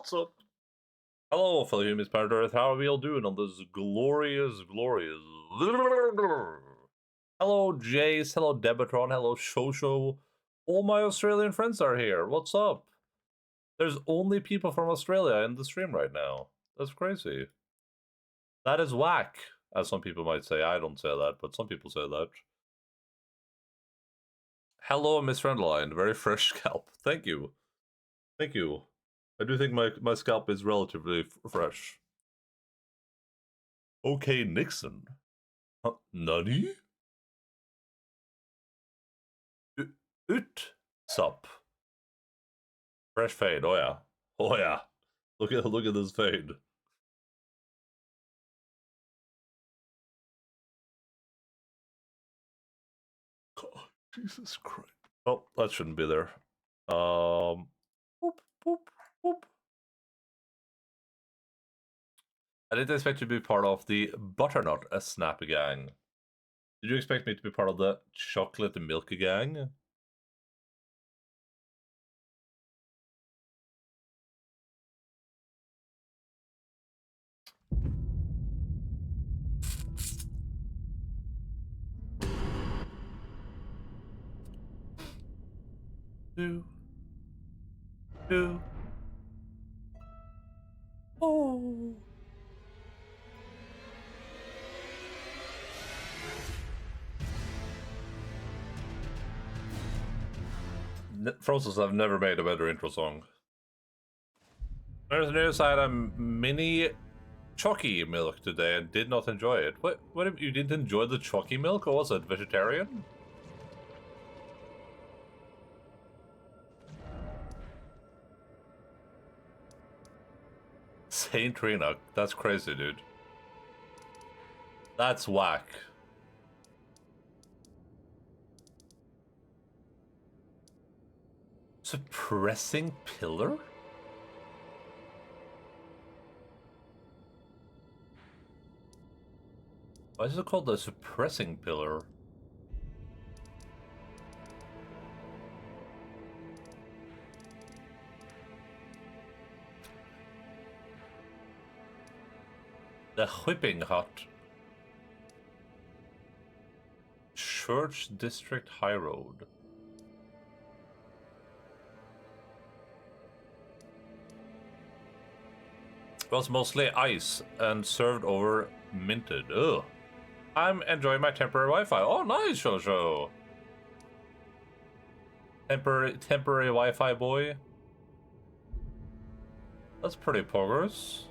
What's up? Hello, fellow humans, planet Earth. How are we all doing on this glorious... Hello, Jace. Hello, Debatron. Hello, Shosho. All my Australian friends are here. What's up? There's only people from Australia in the stream right now. That's crazy. That is whack, as some people might say. I don't say that, but some people say that. Hello, Miss Endaline. Very fresh scalp. Thank you. Thank you. I do think my scalp is relatively fresh. Okay, Nixon. Nani? Sup. Fresh fade, oh yeah. Oh yeah. Look at this fade. Oh, Jesus Christ. Oh, that shouldn't be there. Boop, boop, boop. I didn't expect you to be part of the butternut snap gang. Did you expect me to be part of the chocolate milk gang? Do. Oh. Frozels have never made a better intro song. There's news I had a mini chalky milk today and did not enjoy it. What if you didn't enjoy the chalky milk, or was it vegetarian? Saint Rena, that's crazy, dude. That's whack. Suppressing pillar? Why is it called the suppressing pillar? The whipping hut. Church District High Road. It was mostly ice and served over minted. Ugh. I'm enjoying my temporary Wi-Fi. Oh, nice, Shosho. Temporary Wi-Fi boy. That's pretty poggers.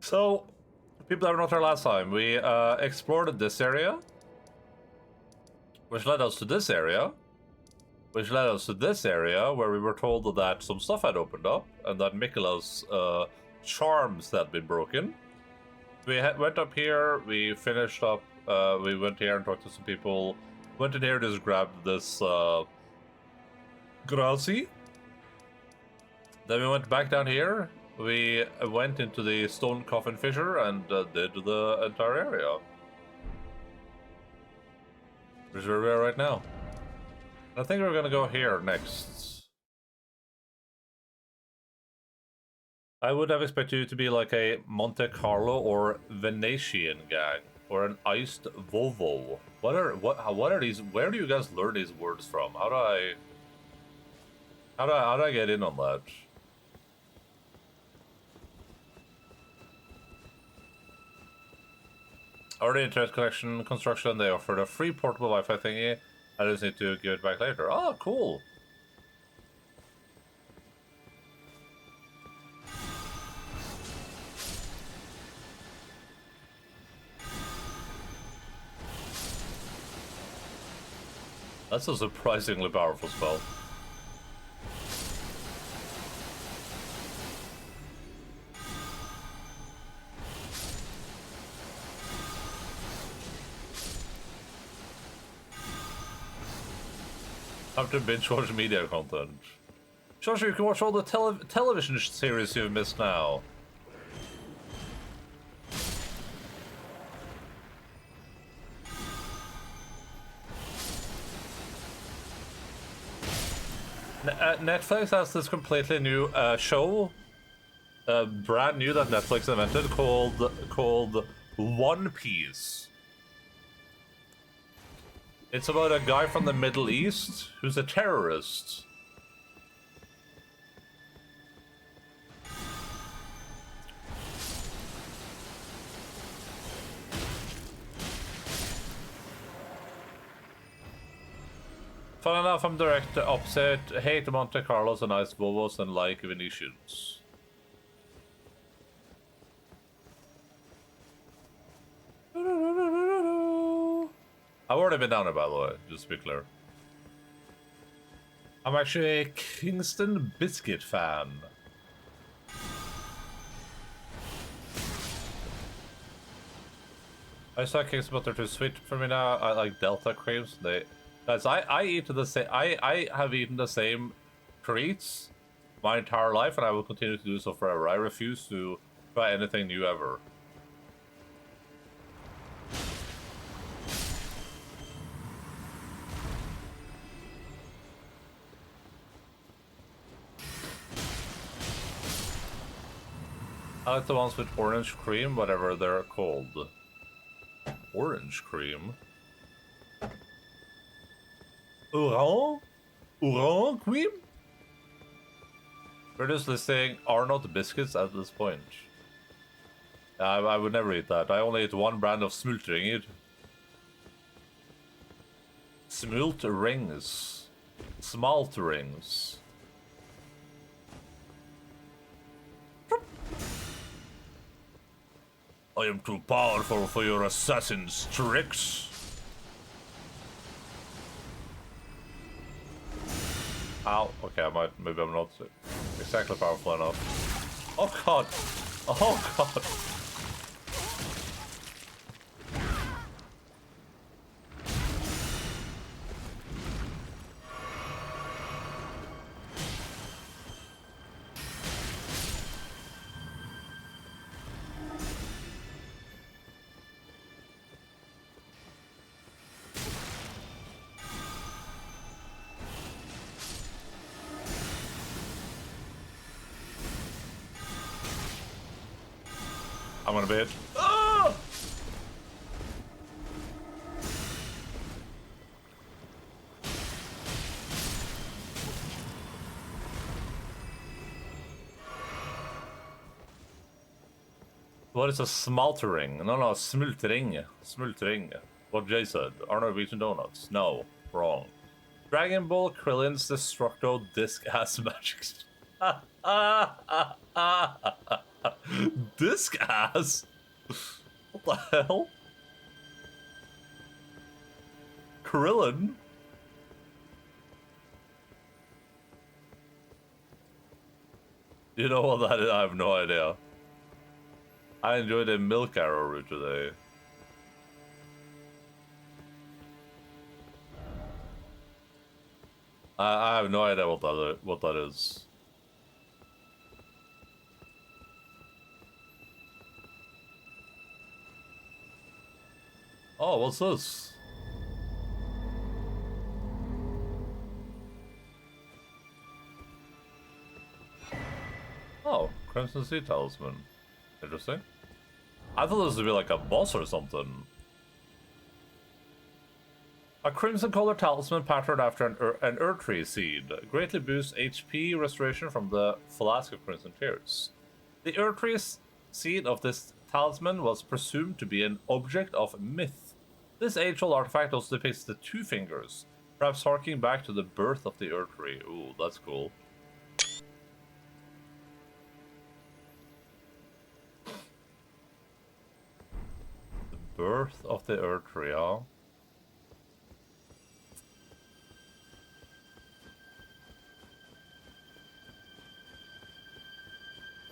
So, people that were not here last time, we explored this area, which led us to this area, which led us to this area, where we were told that some stuff had opened up, and that Mikola's charms had been broken. We went up here, we finished up, we went here and talked to some people, went in here, just grabbed this Grazi. Then we went back down here, we went into the stone coffin fissure and did the entire area. Which is where we are right now. I think we're gonna go here next. I would have expected you to be like a Monte Carlo or Venetian gang, or an iced Volvo. What are these? Where do you guys learn these words from? How do I get in on that? Already internet connection construction. They offered a free portable Wi-Fi thingy. I just need to give it back later. Oh, cool. That's a surprisingly powerful spell. Have to binge watch media content. Joshua, you can watch all the television series you've missed now. Netflix has this completely new show, brand new that Netflix invented called One Piece. It's about a guy from the Middle East who's a terrorist. Fun enough, I'm direct opposite. Hate Monte Carlos and nice Volvos and like Venetians. I've already been down there, by the way, just to be clear. I'm actually a Kingston Biscuit fan. I saw Kingston, but they're too sweet for me now. I like Delta creams. Guys, I eat the same. I have eaten the same treats my entire life, and I will continue to do so forever. I refuse to try anything new ever. I like the ones with orange cream, whatever they're called. Orange cream? Orange cream? We're just listing Arnold biscuits at this point. I would never eat that. I only eat one brand of smultringer. Smult rings. Smalt rings. I am too powerful for your assassin's tricks. Ow. Okay, maybe I'm not exactly powerful enough. Oh god. Oh god. I'm gonna be it. Ah! What is a smaltering? No, smultring. Smultring. What Jay said. Are Norwegian donuts? No. Wrong. Dragon Ball Krillin's Destructo Disc Ass Magic. Disc Ass? What the hell? Krillin? You know what that is? I have no idea. I enjoyed a milk arrow route today. I have no idea what that is. Oh, what's this? Oh, Crimson Sea Talisman. Interesting. I thought this would be like a boss or something. A crimson color talisman patterned after an Erdtree seed. Greatly boosts HP restoration from the flask of crimson tears. The Erdtree seed of this talisman was presumed to be an object of myth. This age-old artifact also depicts the two fingers, perhaps harking back to the birth of the Erdtree. Ooh, that's cool. The birth of the Erdtree, huh?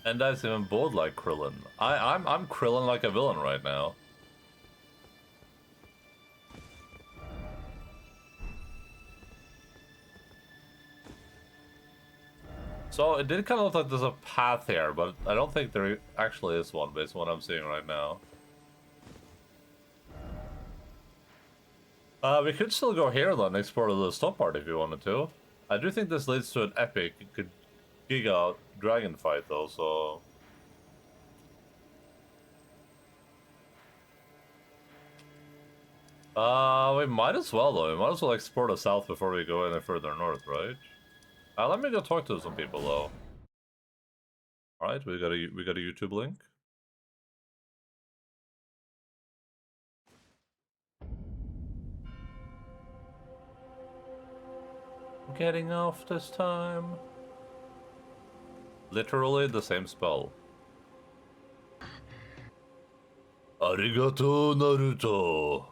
And that's even bold like Krillin. I'm Krillin like a villain right now. So it did kind of look like there's a path here, but I don't think there actually is one based on what I'm seeing right now. We could still go here then, explore the stop part if you wanted to. I do think this leads to an epic Giga dragon fight, though, so... we might as well, though. We might as well explore the south before we go any further north, right? Let me go talk to some people, though. Alright, we got a YouTube link. Getting off this time. Literally the same spell. Arigato, Naruto.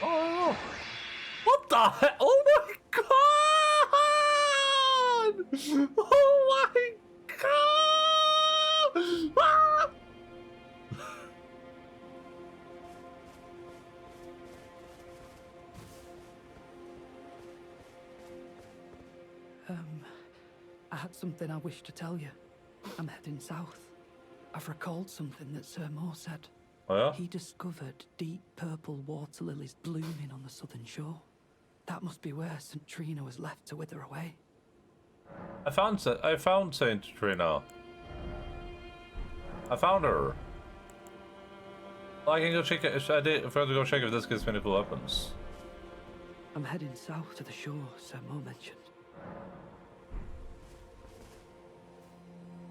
Oh, what the heck? Oh my god! Oh my god! Ah! I had something I wish to tell you. I'm heading south. I've recalled something that Sir Moore said. Oh yeah? He discovered deep purple water lilies blooming on the southern shore. That must be where St. Trina was left to wither away. I found Saint Trina. I found her. I can go check it. If I have to go check if this gives me any cool weapons. I'm heading south to the shore Sir Moore mentioned.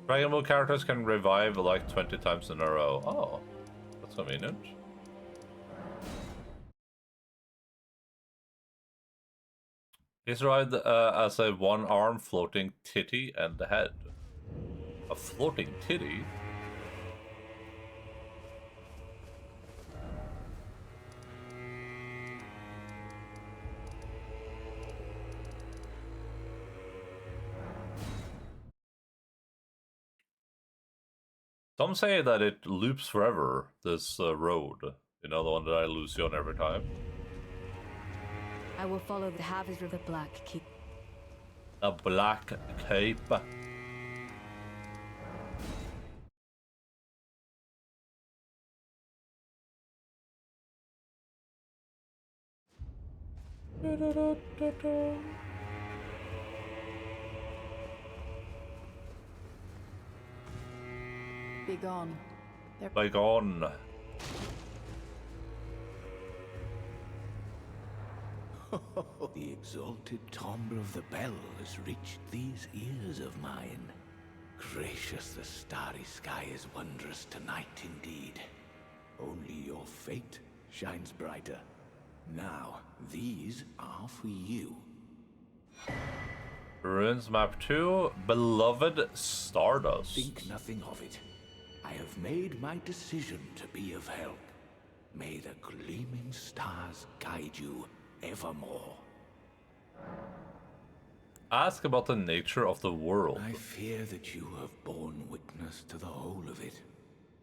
Dragon Ball characters can revive like 20 times in a row. Oh, that's convenient. He's revived as a one-arm floating titty and head. A floating titty? Some say that it loops forever, this road. You know, the one that I lose you on every time. I will follow the Havers River Black Keep. A black cape. Be gone. By gone. The exalted timbre of the bell has reached these ears of mine. Gracious, the starry sky is wondrous tonight indeed. Only your fate shines brighter. Now, these are for you. Ruins Map 2, Beloved Stardust. Think nothing of it. I have made my decision to be of help. May the gleaming stars guide you evermore. Ask about the nature of the world. I fear that you have borne witness to the whole of it.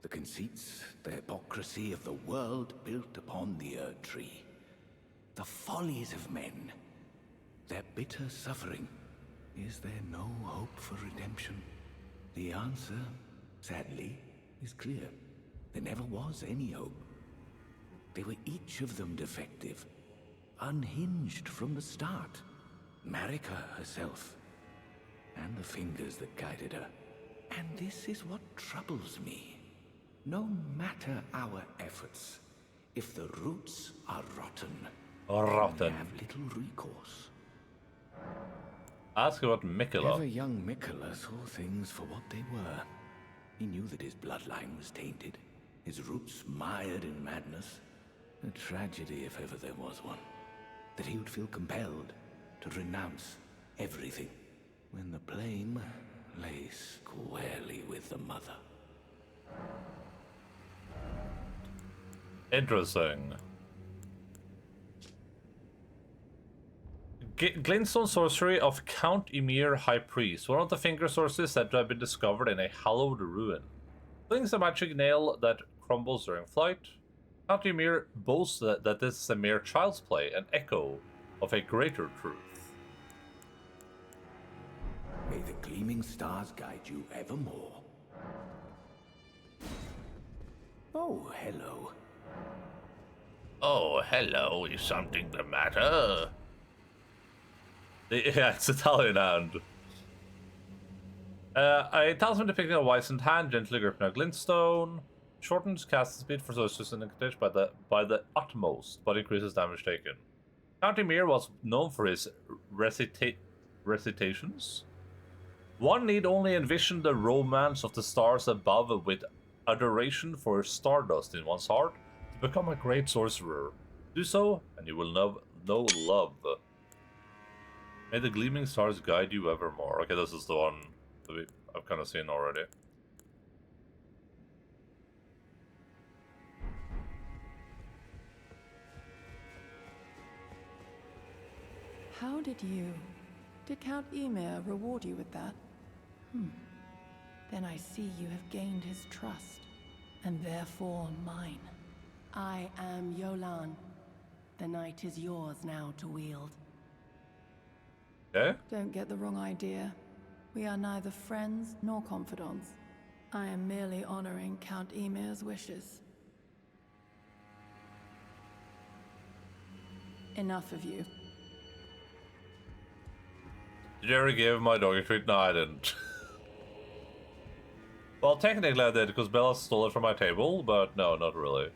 The conceits, the hypocrisy of the world built upon the Erdtree. The follies of men. Their bitter suffering. Is there no hope for redemption? The answer, sadly, is clear. There never was any hope. They were each of them defective. Unhinged from the start. Marika herself. And the fingers that guided her. And this is what troubles me. No matter our efforts, if the roots are rotten, we have little recourse. Ask about Mikola. Ever young Mikola saw things for what they were. He knew that his bloodline was tainted, his roots mired in madness. A tragedy if ever there was one. That he would feel compelled to renounce everything when the blame lay squarely with the mother. Interesting. Glintstone sorcery of Count Ymir High Priest. One of the finger sources said to have been discovered in a hallowed ruin. Flings a magic nail that crumbles during flight. Count Ymir boasts that this is a mere child's play, an echo of a greater truth. May the gleaming stars guide you evermore. Oh, hello. Oh, hello. Is something the matter? Yeah, it's Italian hand. A talisman depicting a wizened hand, gently gripping a glintstone. Shortens cast speed for sorcerers and incantations by the utmost, but increases damage taken. Count Emir was known for his recitations. One need only envision the romance of the stars above with adoration for stardust in one's heart to become a great sorcerer. Do so, and you will know love. May the gleaming stars guide you evermore. Okay, this is the one that I've kind of seen already. How did Count Emir reward you with that? Then I see you have gained his trust, and therefore mine. I am Yolan. The night is yours now to wield. Okay. Don't get the wrong idea. We are neither friends nor confidants. I am merely honoring Count Emir's wishes. Enough of you. Did you ever give my dog a treat? No, I didn't. Well, technically I did, because Bella stole it from my table, but no, not really.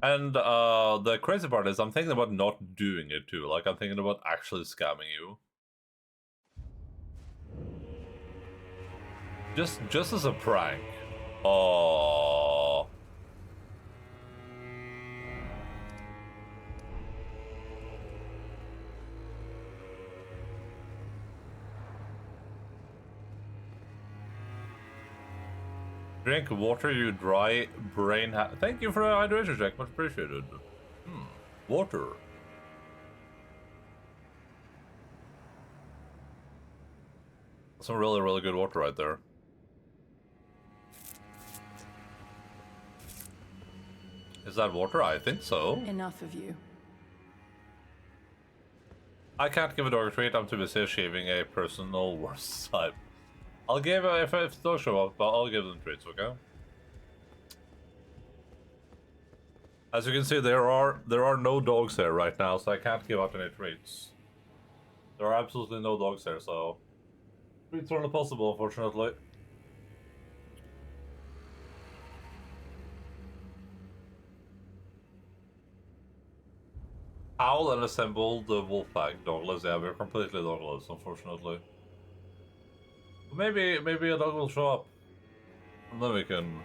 And the crazy part is I'm thinking about not doing it too. Like, I'm thinking about actually scamming you. Just as a prank. Oh. Drink water, you dry brain. Thank you for the hydration check, much appreciated. Water. Some really, really good water right there. Is that water? I think so. Enough of you. I can't give a dog a treat. I'm too busy achieving a personal worst type. I'll give if those show up, but I'll give them treats, okay? As you can see, there are no dogs here right now, so I can't give out any treats. There are absolutely no dogs here, so treats are not possible, unfortunately. Owl and assemble the wolf pack. Dogless, yeah, we're completely dogless, unfortunately. Maybe a dog will show up. And then we can,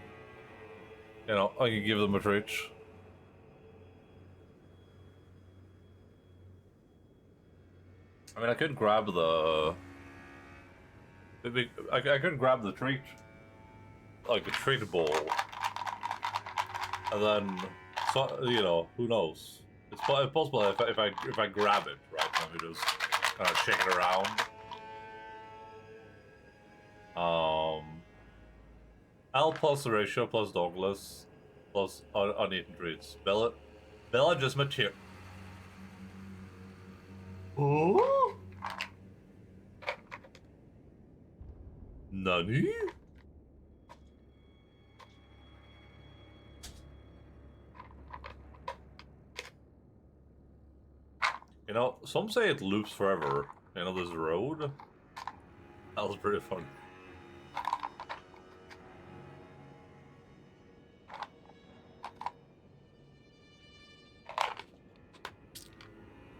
you know, I can give them a treat. I mean, I could grab the... I could grab the treat. Like a treat bowl. And then, so, you know, who knows? It's possible if I grab it, right? Let me just kind of shake it around. L plus the ratio plus dogless plus uneaten treats. Bella just material. Oh? Nani? You know, some say it loops forever. You know, this road? That was pretty fun.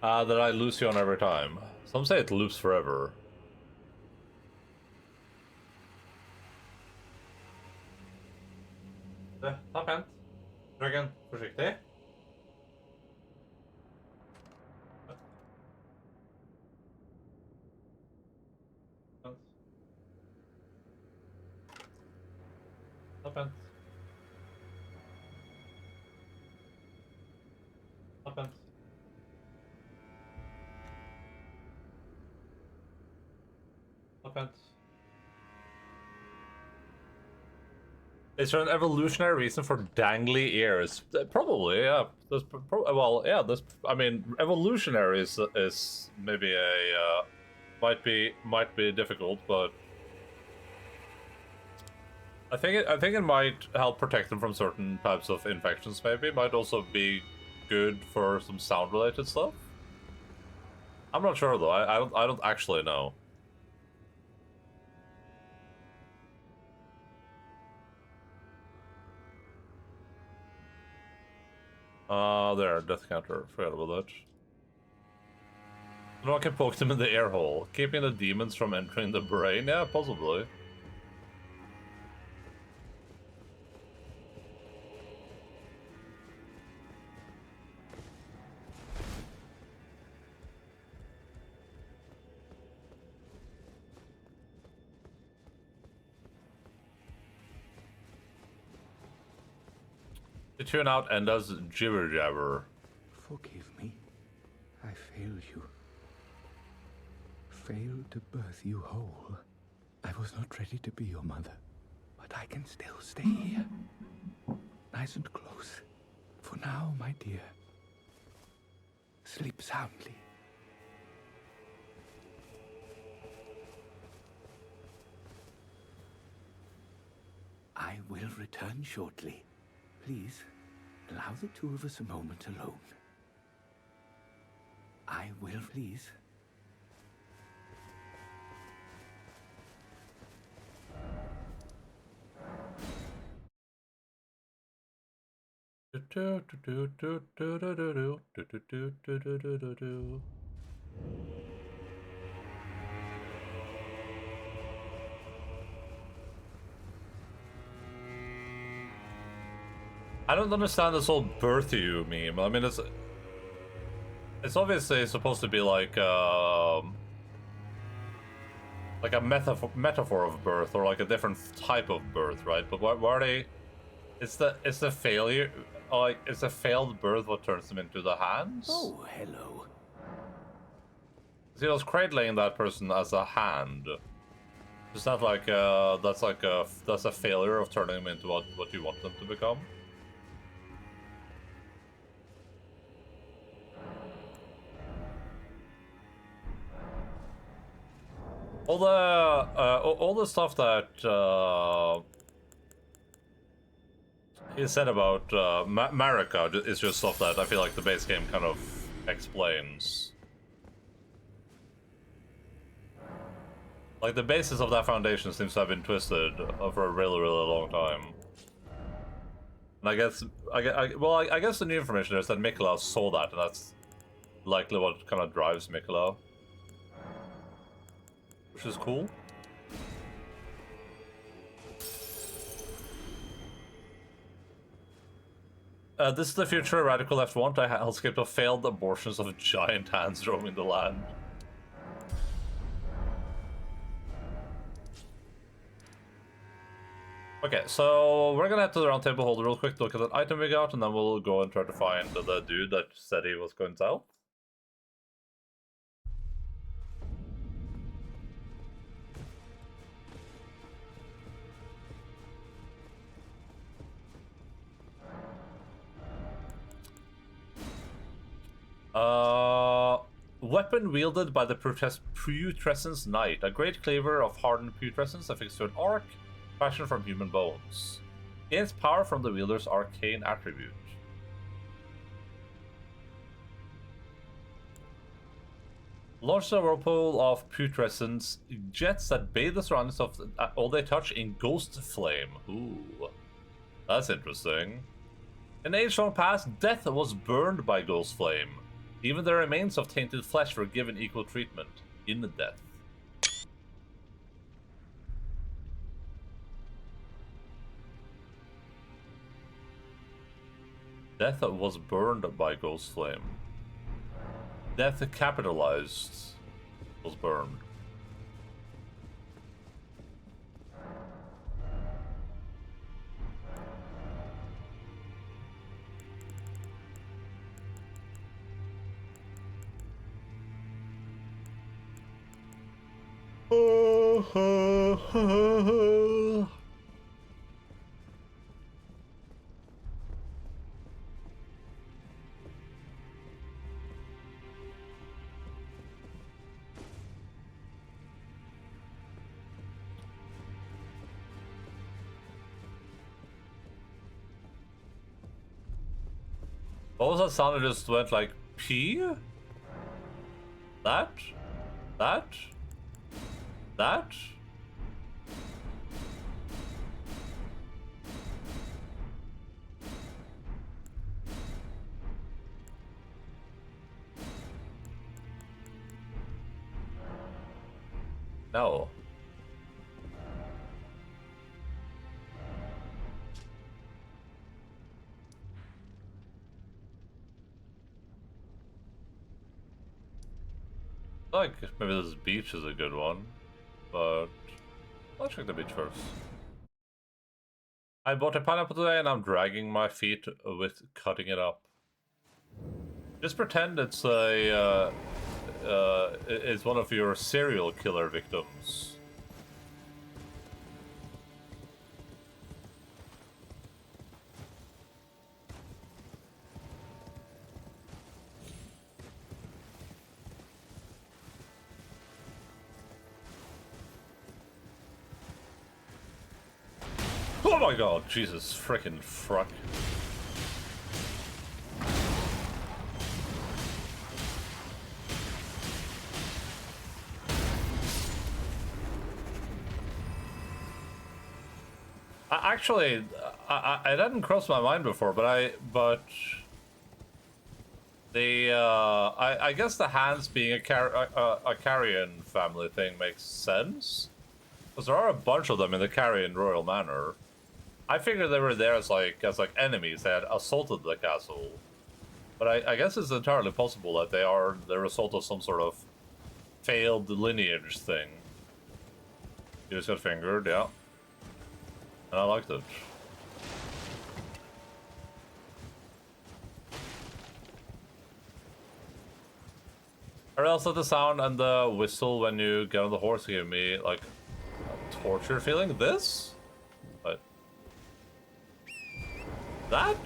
That I lose you on every time. Some say it loops forever. Ta pent. Dragon, försiktig. Ta pent. Ta pent. Is there an evolutionary reason for dangly ears? Probably, yeah. Well, yeah. I mean, evolutionary is maybe a might be difficult, but I think it might help protect them from certain types of infections. Maybe it might also be good for some sound related stuff. I'm not sure though. I don't actually know. There, death counter. Forgot about that. No one can poke them in the air hole, keeping the demons from entering the brain. Yeah, possibly. To tune out Enda's jibber jabber. Forgive me. I failed you. Failed to birth you whole. I was not ready to be your mother, but I can still stay here. Nice and close. For now, my dear. Sleep soundly. I will return shortly. Please, allow the two of us a moment alone. I will, please. I don't understand this whole birth you meme. I mean, it's obviously supposed to be like a metaphor of birth, or like a different type of birth, right? But why are they? It's the failure, like it's a failed birth what turns them into the hands. Oh, hello. He was cradling that person as a hand. It's not like that's a failure of turning them into what you want them to become. All the stuff that he said about Marika is just stuff that I feel like the base game kind of explains. Like the basis of that foundation seems to have been twisted for a really, really long time. And I guess the new information is that Mikula saw that, and that's likely what kind of drives Mikula. Which is cool. This is the future Radical Left want. A hellscape of failed abortions of giant hands roaming the land. Okay, so we're gonna head to the round table, hold a real quick look at that item we got, and then we'll go and try to find the dude that said he was going south. Weapon wielded by the Putrescence Knight, a great cleaver of hardened putrescence affixed to an arc, fashioned from human bones. Gains power from the wielder's arcane attribute. Launch a whirlpool of putrescence jets that bathe the surroundings of all they touch in ghost flame. Ooh, that's interesting. In age long past, death was burned by ghost flame. Even the remains of tainted flesh were given equal treatment in death. Death was burned by ghost flame. Death capitalized was burned. What was that sound? It just went like P? That? That? That? No. Like, maybe this beach is a good one, but I'll check the beach first. I bought a pineapple today and I'm dragging my feet with cutting it up. Just pretend it's it's one of your serial killer victims. Oh my god, Jesus frickin' fruck. Actually, I didn't cross my mind before, but I guess the hands being a carrion family thing makes sense. Because there are a bunch of them in the Carrion Royal Manor. I figured they were there as like enemies that had assaulted the castle. But I guess it's entirely possible that they're the result of some sort of failed lineage thing. You just got fingered, yeah. And I liked it. I realized that the sound and the whistle when you get on the horse give me like a torture feeling. This? What? That?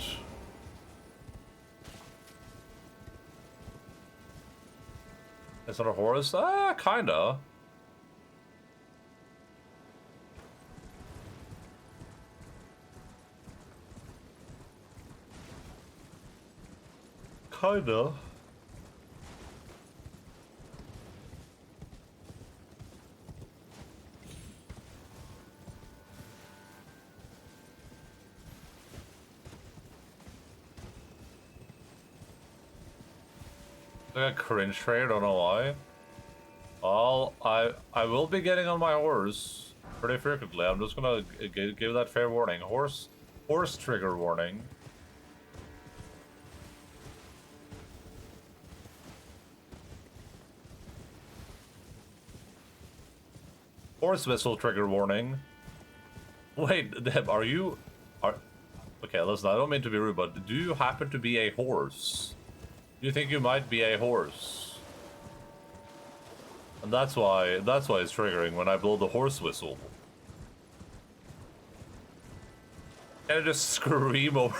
It's not a horse? Ah, kinda. Kinda. Like a cringe trade, don't know why. Well, I will be getting on my horse pretty frequently. I'm just gonna give that fair warning. Horse trigger warning. Horse whistle trigger warning. Wait, Deb, are you... Okay, listen, I don't mean to be rude, but do you happen to be a horse? Do you think you might be a horse? And that's why it's triggering when I blow the horse whistle. Can I just scream over...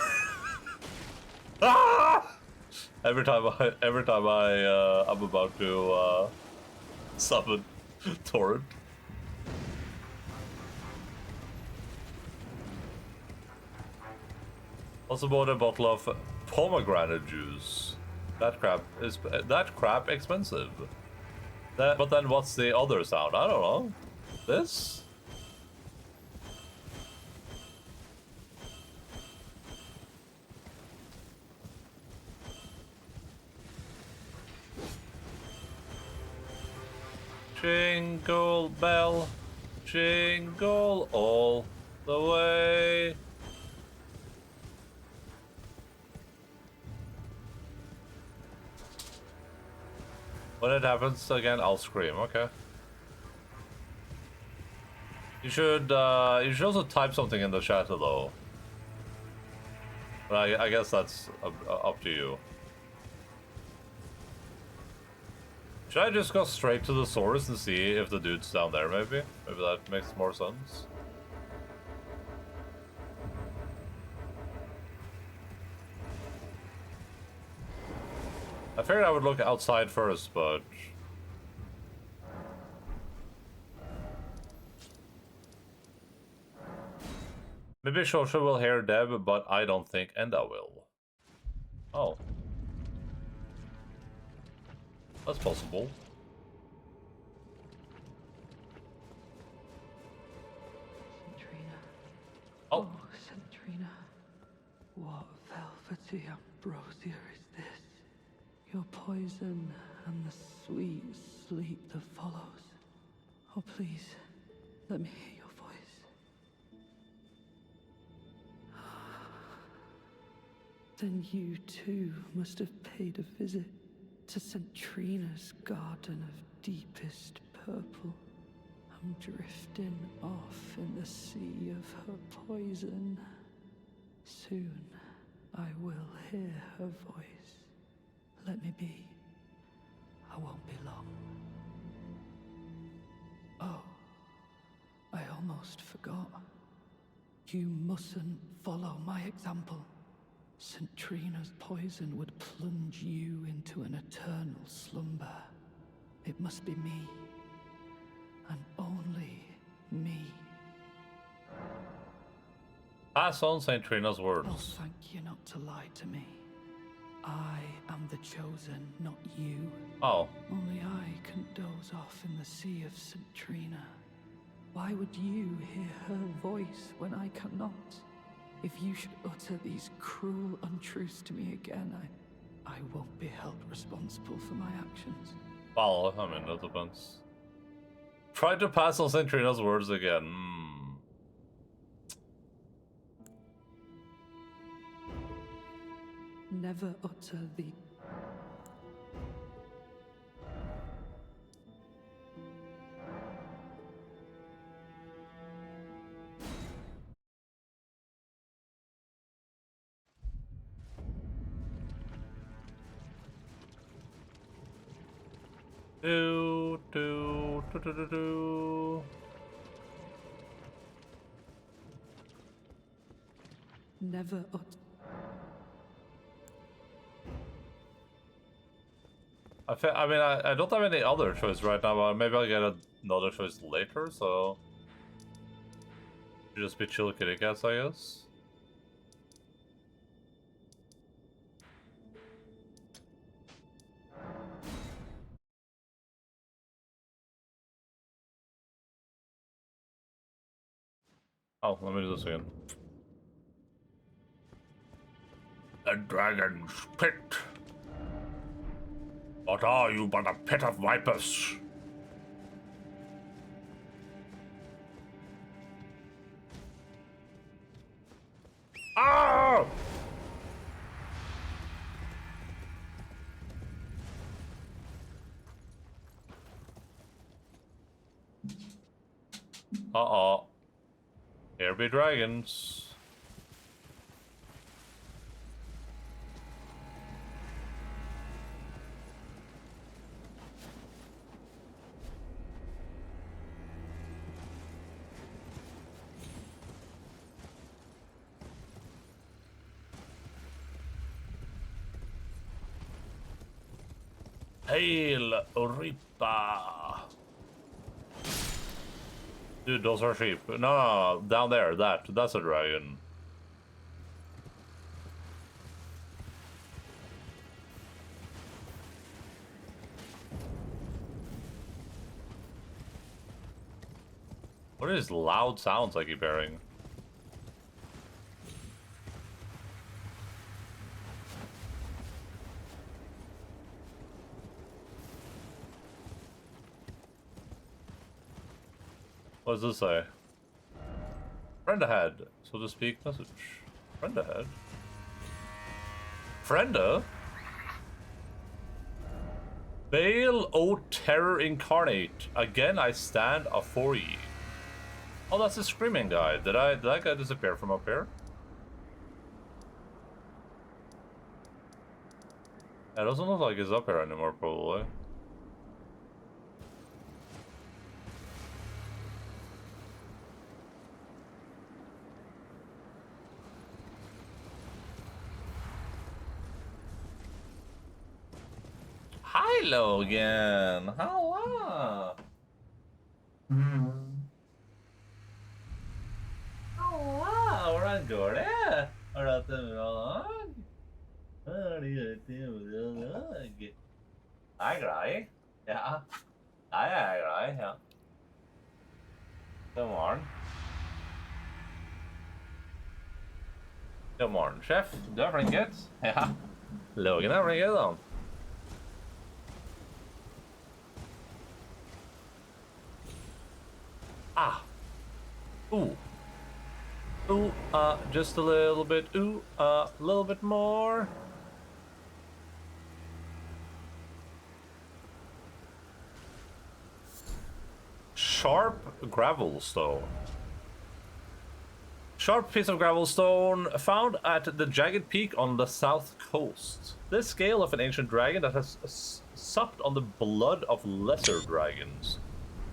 Ah! Every time I'm about to summon Torrent. Also bought a bottle of pomegranate juice. That crap expensive. But then what's the other sound? I don't know. This? Jingle bell, jingle all the way. When it happens again, I'll scream. Okay. You should also type something in the chat though. But I guess that's up to you. Should I just go straight to the source and see if the dude's down there? Maybe that makes more sense. I figured I would look outside first, but... Maybe Shosha will hear Deb, but I don't think Enda will. Oh. That's possible. Centrina. Oh. Centrina. What velvety ambrosia is this? Your poison and the sweet sleep that follows. Oh, please, let me hear your voice. Then you too must have paid a visit to Centrina's garden of deepest purple. I'm drifting off in the sea of her poison. Soon I will hear her voice. Let me be. I won't be long. Oh, I almost forgot. You mustn't follow my example. Centrina's poison would plunge you into an eternal slumber. It must be me. And only me. Pass on Centrina's words. I'll thank you not to lie to me. I am the chosen, not you. Oh. Only I can doze off in the sea of Centrina. Why would you hear her voice when I cannot? If you should utter these cruel untruths to me again, I won't be held responsible for my actions. Well, I mean, that depends. Try to pass on Centrina's words again. Never utter the... Do. Never utter... I mean, I don't have any other choice right now, but maybe I'll get another choice later, so... Just be chill kitty cats, I guess. Oh, let me do this again. The dragon's pit. What are you but a pit of vipers? Ah! Uh-oh. Here be dragons. Hail, Oripa! Dude, those are sheep. No, down there, that's a dragon. What are these loud sounds I keep hearing? What does this say? Friend ahead. So to speak, message. Friend ahead. Frienda? Bale, O terror incarnate. Again I stand afore ye. Oh, that's the screaming guy. Did that guy disappear from up here? It doesn't look like he's up here anymore, probably. Hi, Logan. Hello. Hello, hvordan går det? Har du hatt en bra dag? Hva har du gjort en bra dag? Jeg er glad i. Hej her. Godmorgen. Godmorgen, chef. Du er flink gutt. Ja. Logan er flink gutt, da. Ah. Ooh. Ooh, just a little bit. Ooh, a little bit more. Sharp gravel stone. Sharp piece of gravel stone found at the jagged peak on the south coast. This scale of an ancient dragon that has supped on the blood of lesser dragons.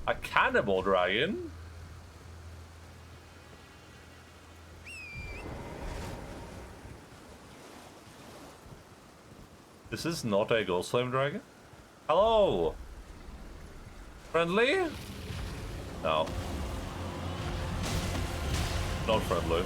A cannibal dragon? This is not a ghost flame dragon? Hello? Friendly? No. Not friendly.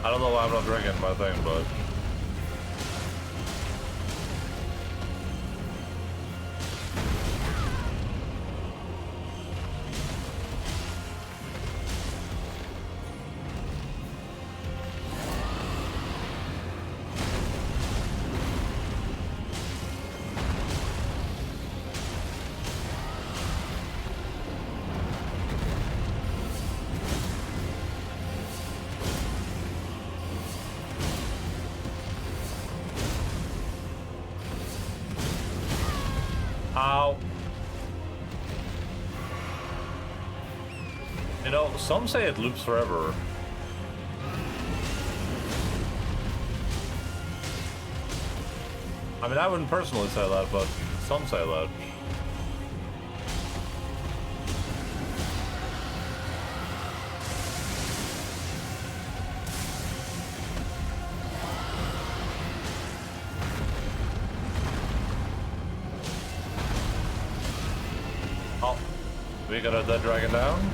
I don't know why I'm not drinking my thing, but... Ow. You know, some say it loops forever. I mean, I wouldn't personally say that, but some say that. Oh, we got a dead dragon down.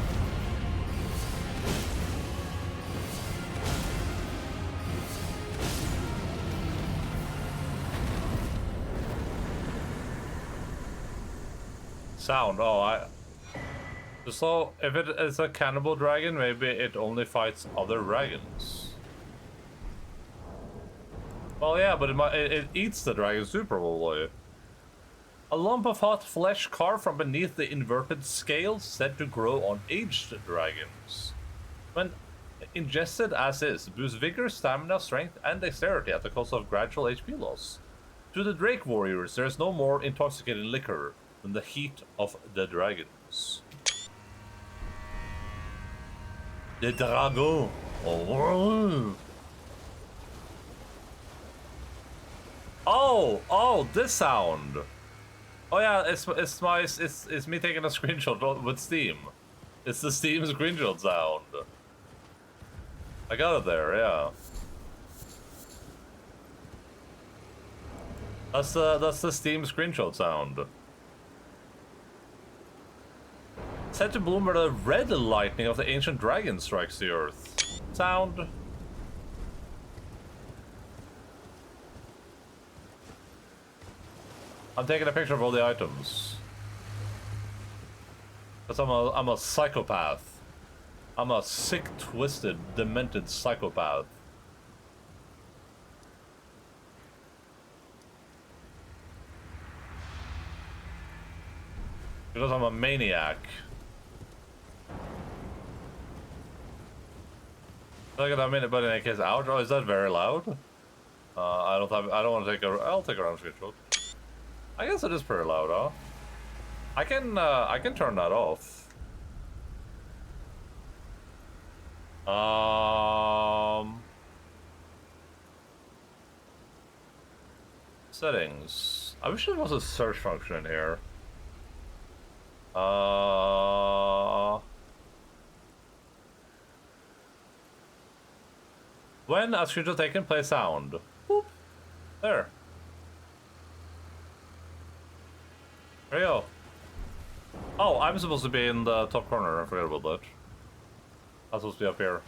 Sound. Oh, so if it is a cannibal dragon, maybe it only fights other dragons. Well, yeah, but it eats the dragons too, probably. A lump of hot flesh carved from beneath the inverted scales said to grow on aged dragons. When ingested as is, boosts vigor, stamina, strength, and dexterity at the cost of gradual HP loss. To the Drake warriors, there is no more intoxicating liquor than the heat of the dragons. The dragon. Oh, this sound. Oh yeah, it's me taking a screenshot with Steam. It's the Steam screenshot sound. I got it there, yeah. That's the Steam screenshot sound. Said to bloom where the red lightning of the ancient dragon strikes the earth. Sound. I'm taking a picture of all the items. Because I'm a psychopath. I'm a sick, twisted, demented psychopath. Because I'm a maniac. Look at that minute, but in any case, out. Oh, is that very loud? I don't want to take a. I'll take a round control. I guess it is pretty loud, huh? I can turn that off. Settings. I wish there was a search function in here. When a screenshot taken, play sound. Boop. There. There you go. Oh, I'm supposed to be in the top corner. I forgot about that. I'm supposed to be up here.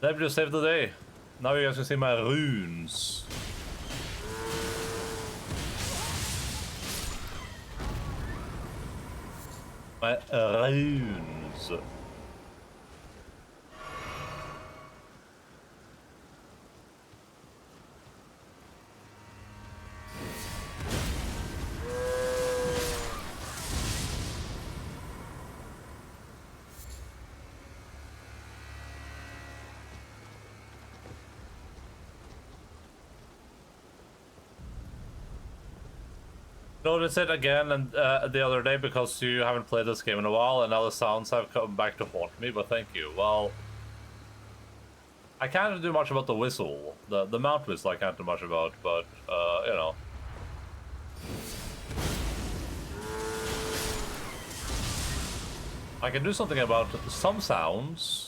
Let me just save the day. Now you guys can see my runes. My runes. Noticed it again and the other day because you haven't played this game in a while and now the sounds have come back to haunt me, but thank you. Well, I can't do much about the whistle. The mount whistle I can't do much about, but, you know. I can do something about some sounds.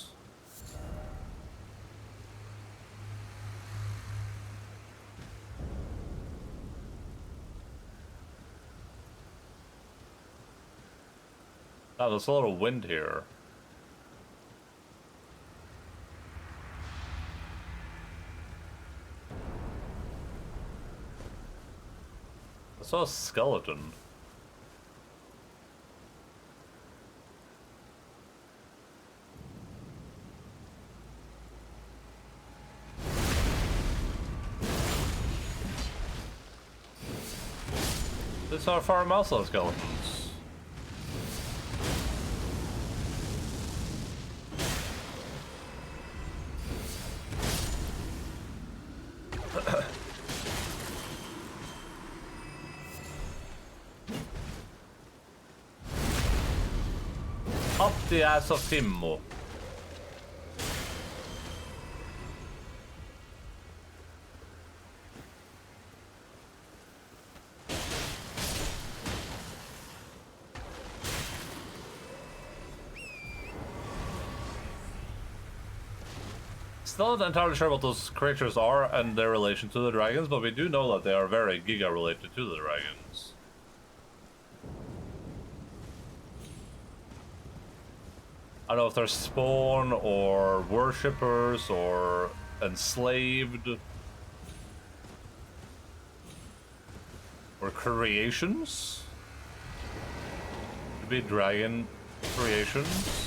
Oh, there's a lot of wind here. I saw a skeleton. This are far mouse skeletons. Up the ass of Timmo. Still not entirely sure what those creatures are and their relation to the dragons, but we do know that they are very giga related to the dragons. I don't know if they're spawn or worshippers or enslaved or creations. Could be dragon creations.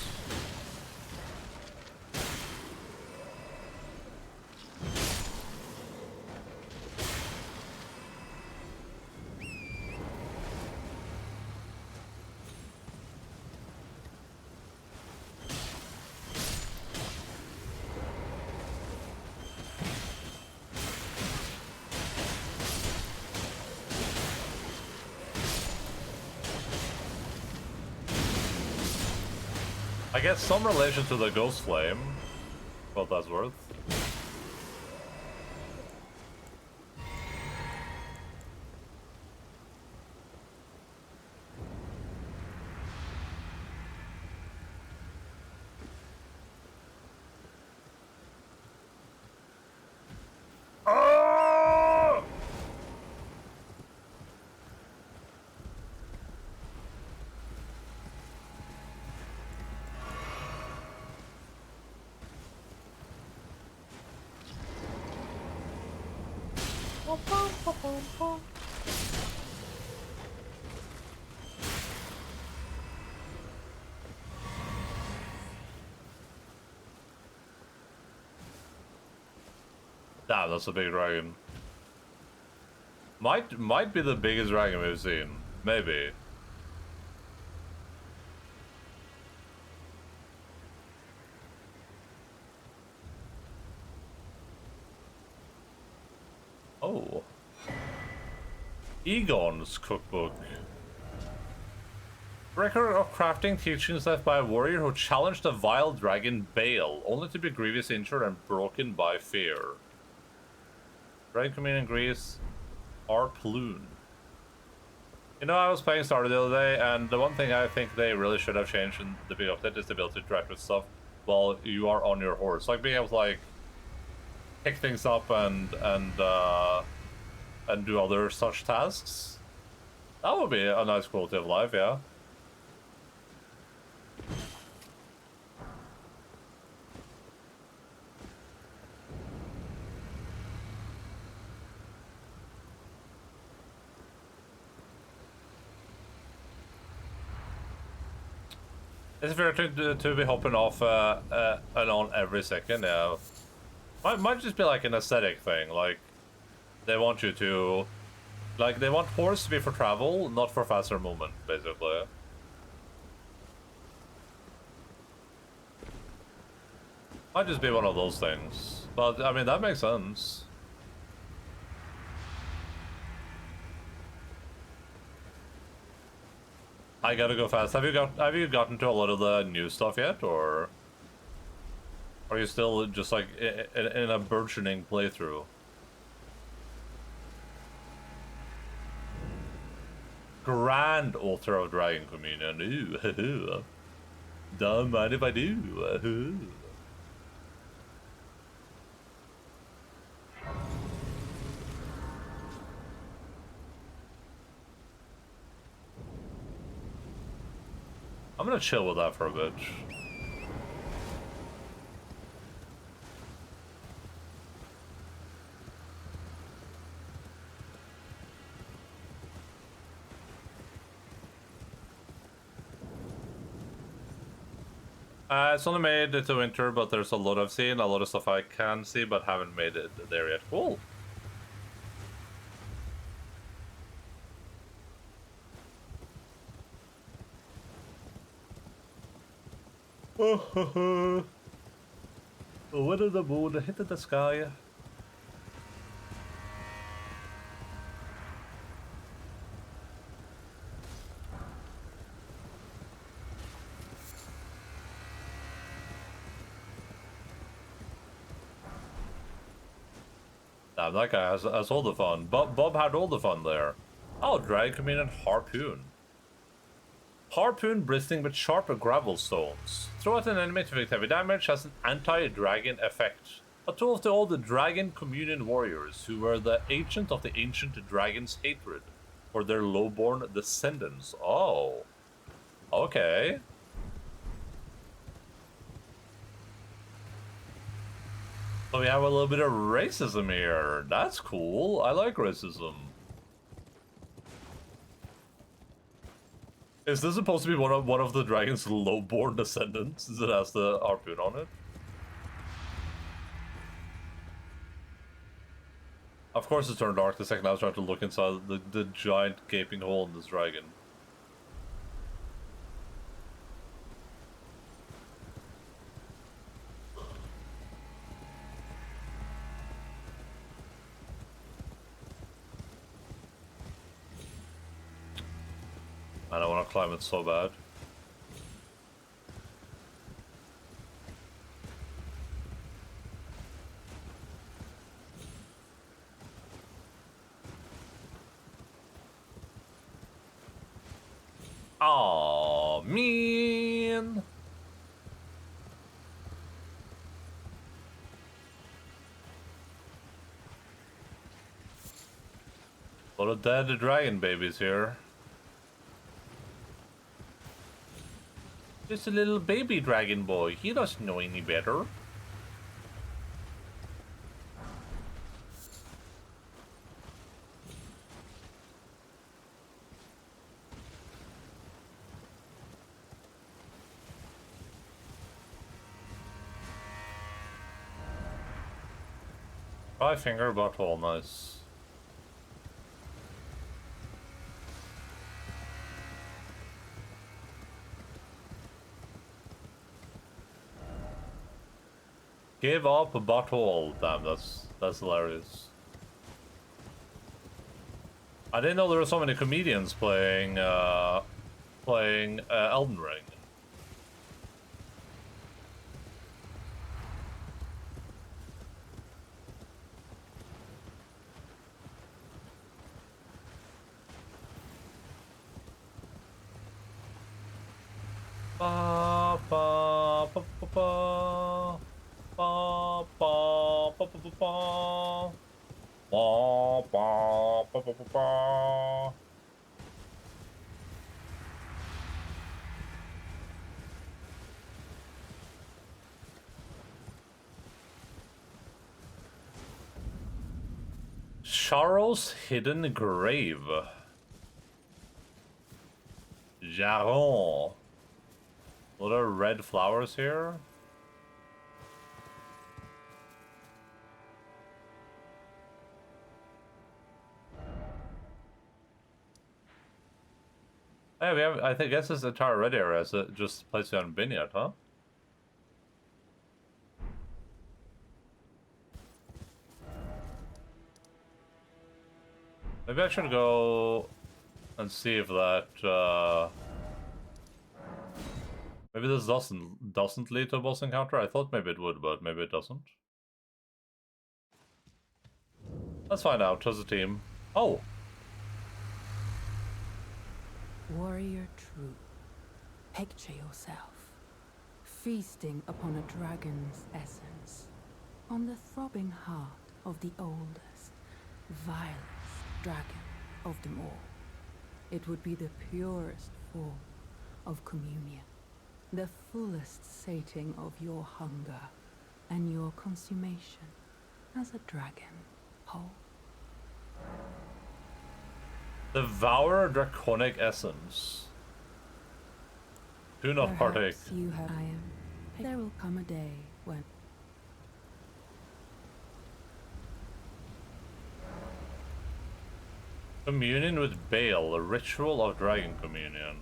I guess some relation to the ghost flame, what that's worth. Oh! Damn, that's a big dragon. Might be the biggest dragon we've seen. Maybe. Oh. Egon's cookbook. Record of crafting teachings left by a warrior who challenged the vile dragon Bale, only to be grievously injured and broken by fear. Dragon Communion Greece, Arploon. You know, I was playing Stardew the other day, and the one thing I think they really should have changed in the big update is the ability to interact with stuff while you are on your horse. Like being able to like pick things up and do other such tasks. That would be a nice quality of life, yeah. It's very to be hopping off and on every second, yeah. Might just be like an aesthetic thing, like they want you to, like they want horse to be for travel, not for faster movement, basically. Might just be one of those things, but I mean that makes sense. I gotta go fast. Have you gotten to a lot of the new stuff yet, or are you still just like in a burgeoning playthrough? Grand Altar of Dragon Communion. Ooh, don't mind if I do. I'm gonna chill with that for a bit. It's only made it to winter, but there's a lot I've seen, a lot of stuff I can see, but haven't made it there yet. Cool. Oh, when did the moon hit the sky? Damn, that guy has all the fun. Bob had all the fun there. Oh, Dragon Communion Harpoon. Harpoon bristling with sharper gravel stones. Throw at an enemy to inflict heavy damage, has an anti-dragon effect. A tool of the old Dragon Communion warriors, who were the agent of the ancient dragon's hatred for their lowborn descendants. Oh. Okay. So we have a little bit of racism here. That's cool. I like racism. Is this supposed to be one of the dragon's lowborn descendants, since it has the harpoon on it? Of course it turned dark the second I was trying to look inside the giant gaping hole in this dragon. I don't want to climb it so bad. Aw, man. Lot of dead dragon babies here. Just a little baby dragon boy. He doesn't know any better. Five-finger butthole, nice. Give up a butthole. Damn, that's hilarious. I didn't know there were so many comedians playing Elden Ring. Ba ba ba ba ba ba ba ba ba ba ba. Ba, ba, ba, ba, ba, ba. Charles' hidden grave. Jaron. What are red flowers here? Hey, we have. I think guess this entire red area is just a place we haven't been yet, huh? Maybe I should go and see if that. Maybe this doesn't lead to a boss encounter. I thought maybe it would, but maybe it doesn't. Let's find out. As a team. Oh. Warrior true, picture yourself feasting upon a dragon's essence, on the throbbing heart of the oldest, vilest dragon of them all. It would be the purest form of communion, the fullest sating of your hunger and your consummation as a dragon whole. Devour draconic essence. Do not partake. Perhaps you have. I am. There will come a day when. Communion with Bale, a ritual of dragon communion.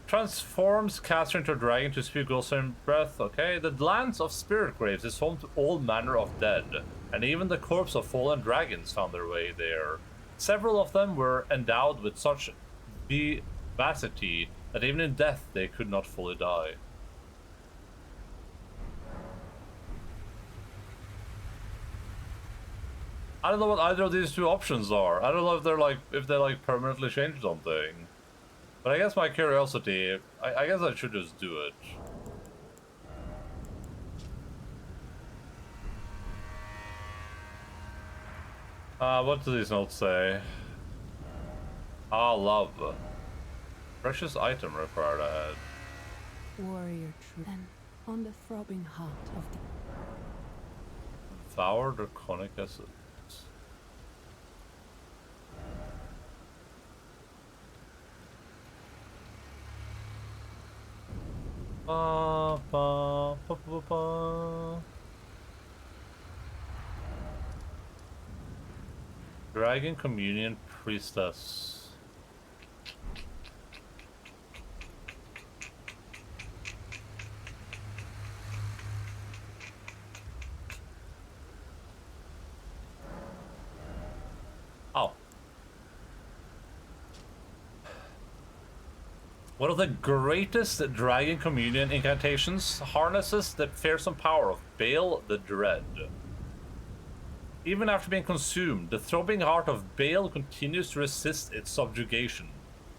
Transforms caster into a dragon to spew Gulsum breath. Okay, the lands of spirit graves is home to all manner of dead, and even the corpse of fallen dragons found their way there. Several of them were endowed with such vivacity that even in death they could not fully die. I don't know what either of these two options are. I don't know if they like permanently change something. But I guess my curiosity, I guess I should just do it. What do these notes say? Ah, love. Precious item required ahead. Warrior true. Then, on the throbbing heart of the... Devour draconic essence. Ba, ba, ba, ba, ba. Dragon Communion Priestess. Oh. One of the greatest Dragon Communion incantations harnesses the fearsome power of Bale the Dread. Even after being consumed, the throbbing heart of Bale continues to resist its subjugation,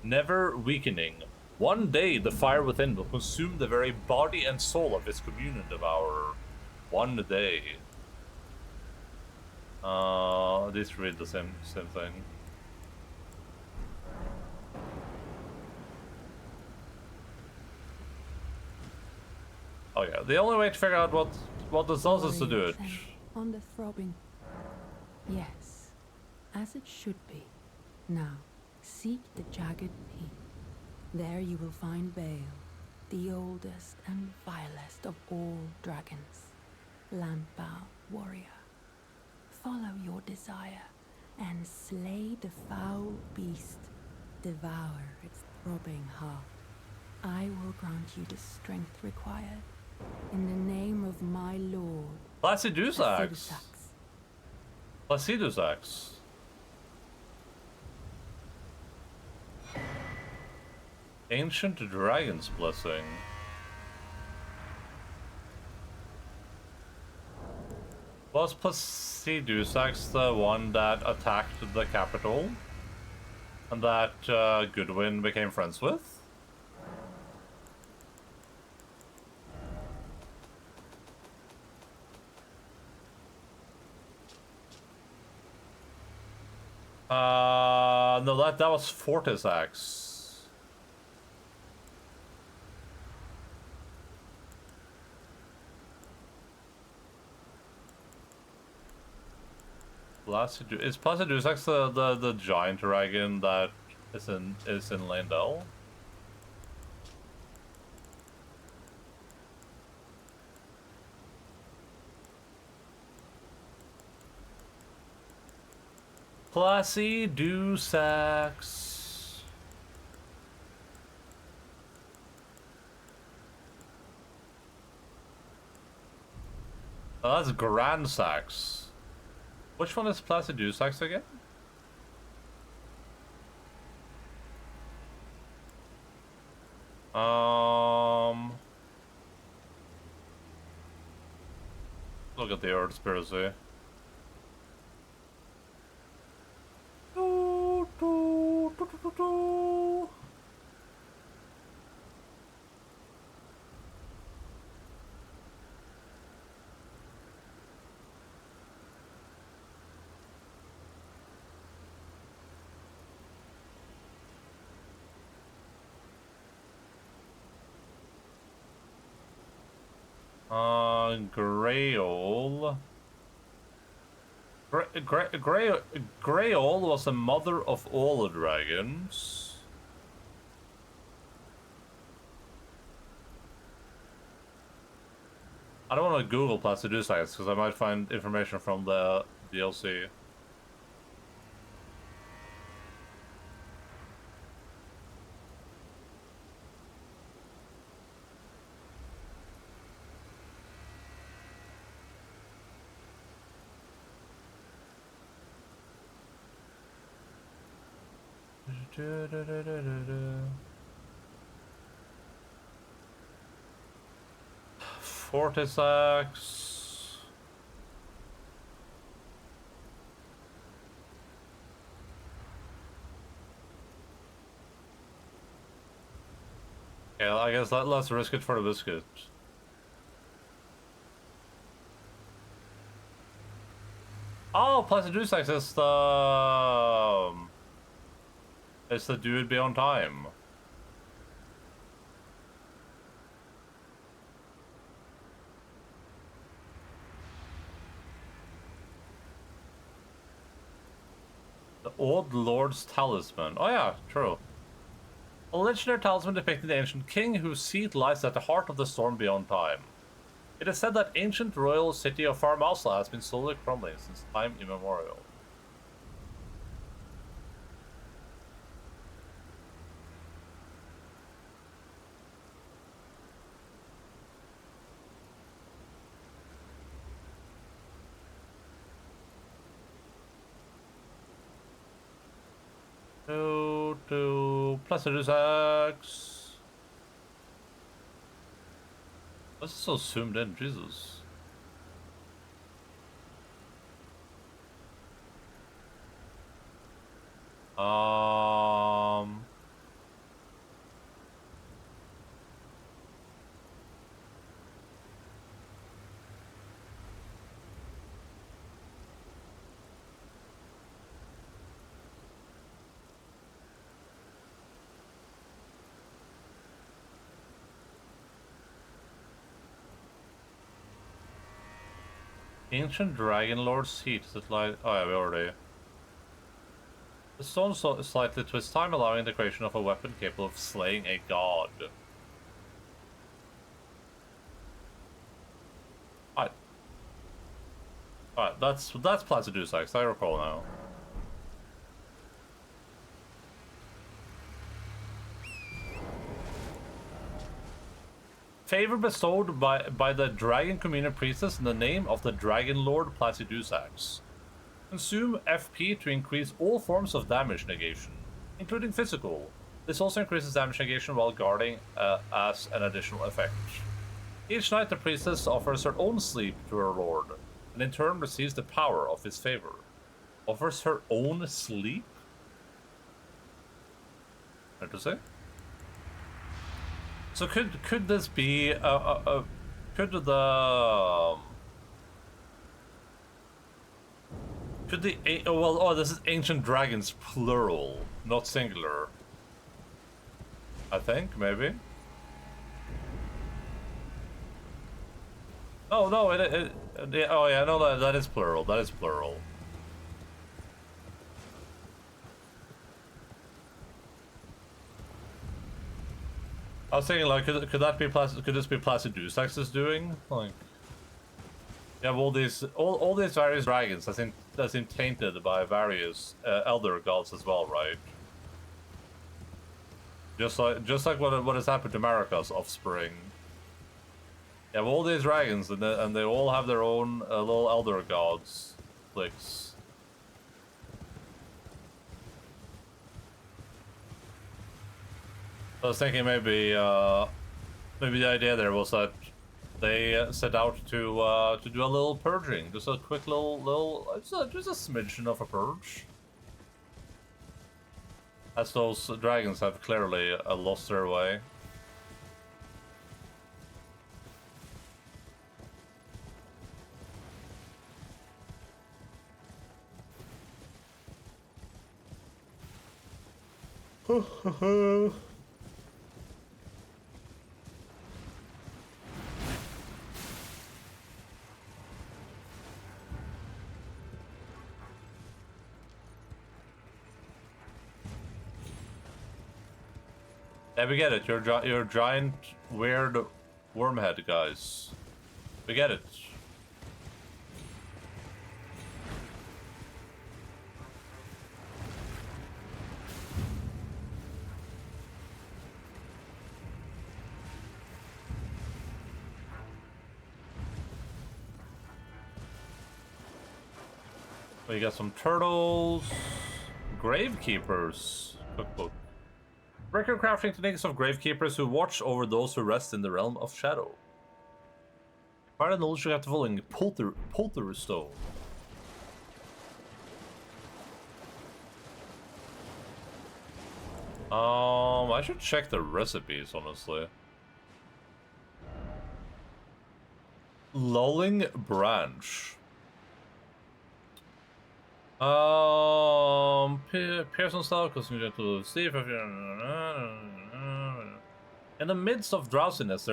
never weakening. One day, the fire within will consume the very body and soul of its communion devourer. One day. These read the same thing. Oh yeah, the only way to figure out what this does is to do it. On the throbbing. Yes, as it should be. Now, seek the jagged peak. There you will find Bale, the oldest and vilest of all dragons. Landbound warrior. Follow your desire and slay the foul beast. Devour its throbbing heart. I will grant you the strength required. In the name of my lord. Classy Deuce Axe. Placidus axe. Ancient Dragon's Blessing. Was Placidus axe the one that attacked the capital? And that Goodwin became friends with? No, that was Fortis axe. Is Placidus axe the giant dragon that is in Leyndell? Placidus axe. Oh, that's Grand Sax. Which one is Placidus axe again? Look at the Erdtree. Grail. Grail was the mother of all the dragons. I don't want to Google Placidus axe because I might find information from the DLC. Fortis axe. Yeah, I guess let's risk it for the biscuit. Oh, Placidus axe is the dude beyond time. The Old Lord's Talisman. Oh yeah, true. A legendary talisman depicting the ancient king whose seat lies at the heart of the storm beyond time. It is said that ancient royal city of Farmalsa has been slowly crumbling since time immemorial. To Placidus axe. This is so zoomed in, Jesus. Ancient Dragon Lord seat that lies. Oh yeah, we already. The stone slightly twists time, allowing the creation of a weapon capable of slaying a god. Alright, that's Placidus axe, I recall now. Favor bestowed by the Dragon Community Priestess in the name of the Dragon Lord Placidus axe. Consume FP to increase all forms of damage negation, including physical. This also increases damage negation while guarding as an additional effect. Each night the priestess offers her own sleep to her lord, and in turn receives the power of his favor. Offers her own sleep? Interesting. So could this be could the this is ancient dragons plural, not singular. I think maybe. Oh no, yeah, oh yeah, no, that is plural. That is plural. I was thinking, like, could that be could this be Placidusex's doing? Like, yeah, all these various dragons that seem tainted by various elder gods as well, right? Just like what has happened to Marika's offspring. Yeah, all these dragons, and they all have their own little elder gods, cliques. I was thinking maybe the idea there was that they set out to do a little purging, just a quick just a smidgen of a purge, as those dragons have clearly lost their way. Yeah, we get it. You're giant, weird wormhead guys. We get it. We got some turtles, gravekeepers, cookbook. Record crafting techniques of gravekeepers who watch over those who rest in the realm of shadow. Acquire the knowledge you have the following Polterstone. I should check the recipes, honestly. Lulling branch. Pearson style, continue to see if in the midst of drowsiness,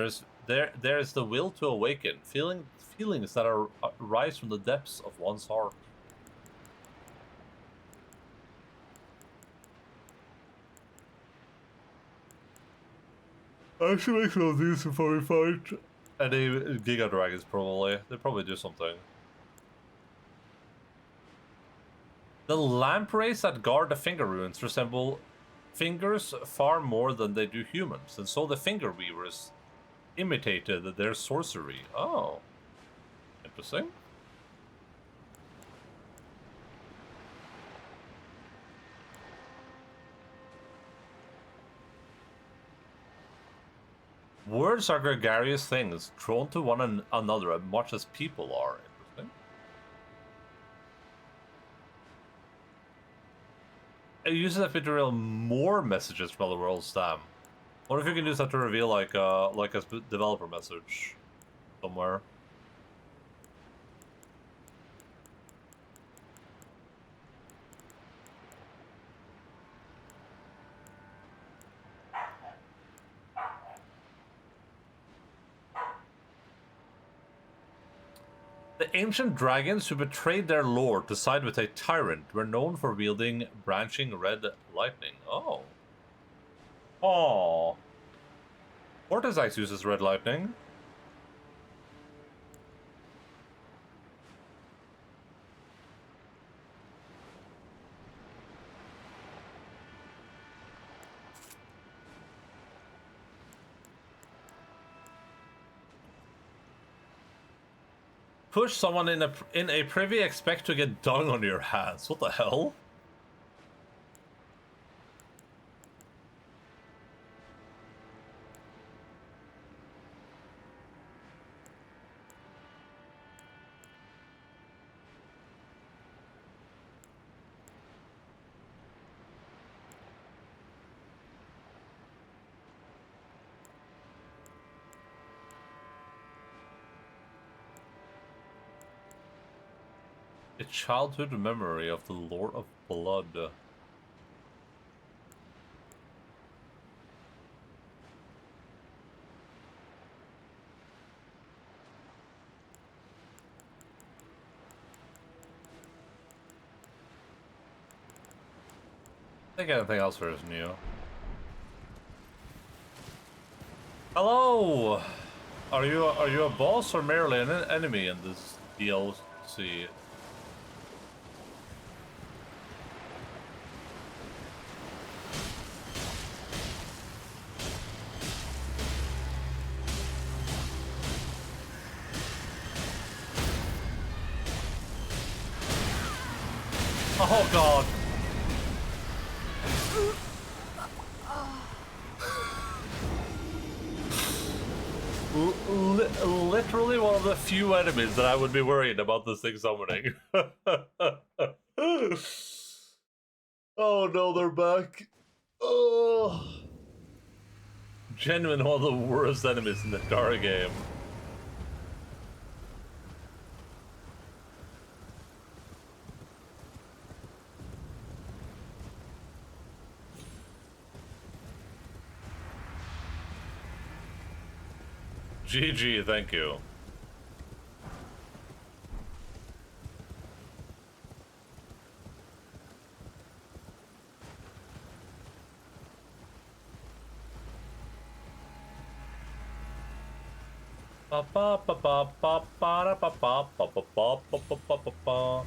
there is the will to awaken, feelings that rise from the depths of one's heart. I should make some of these before we fight any Giga Dragons, probably. They probably do something. The lampreys that guard the finger runes resemble fingers far more than they do humans, and so the finger weavers imitated their sorcery. Oh. Interesting. Words are gregarious things, drawn to one another as much as people are. Interesting. It uses that to reveal more messages from other worlds. Damn. What if you can use that to reveal like a developer message somewhere? The ancient dragons who betrayed their lord to side with a tyrant were known for wielding branching red lightning. Oh. Oh. Vortex uses red lightning. Push someone in a privy, expect to get dung on your hands. What the hell? A childhood memory of the Lord of Blood. I think anything else here is new. Hello! Are you a boss or merely an enemy in this DLC? Oh god! Literally one of the few enemies that I would be worried about this thing summoning. Oh no, they're back. Oh. Genuine one of the worst enemies in the entire game. GG, thank you. Ba ba ba ba ba ba ba ba ba ba ba ba ba ba ba.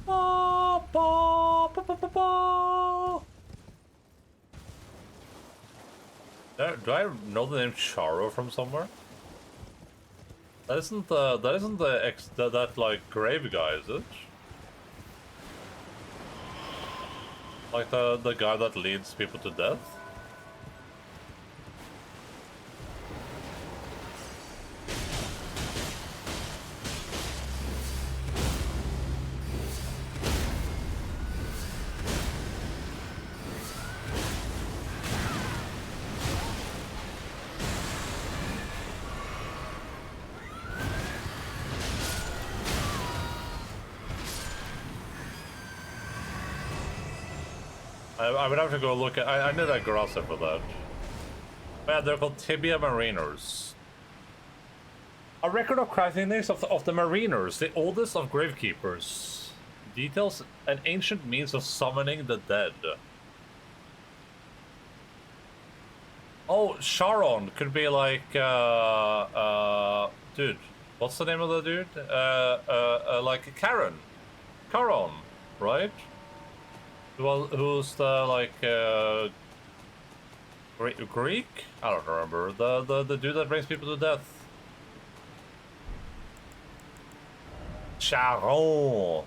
Ba ba ba ba ba ba. Do I know the name Charo from somewhere? That isn't that like grave guy, is it? Like the guy that leads people to death? I would have to go look at. I need a grasser for that. Yeah, they're called Tibia Mariners. A record of crafting names of the Mariners, the oldest of gravekeepers. Details an ancient means of summoning the dead. Oh, Sharon could be like, dude, what's the name of the dude? Like Karen, right? Well, who's the like Greek? I don't remember. The dude that brings people to death. Charon.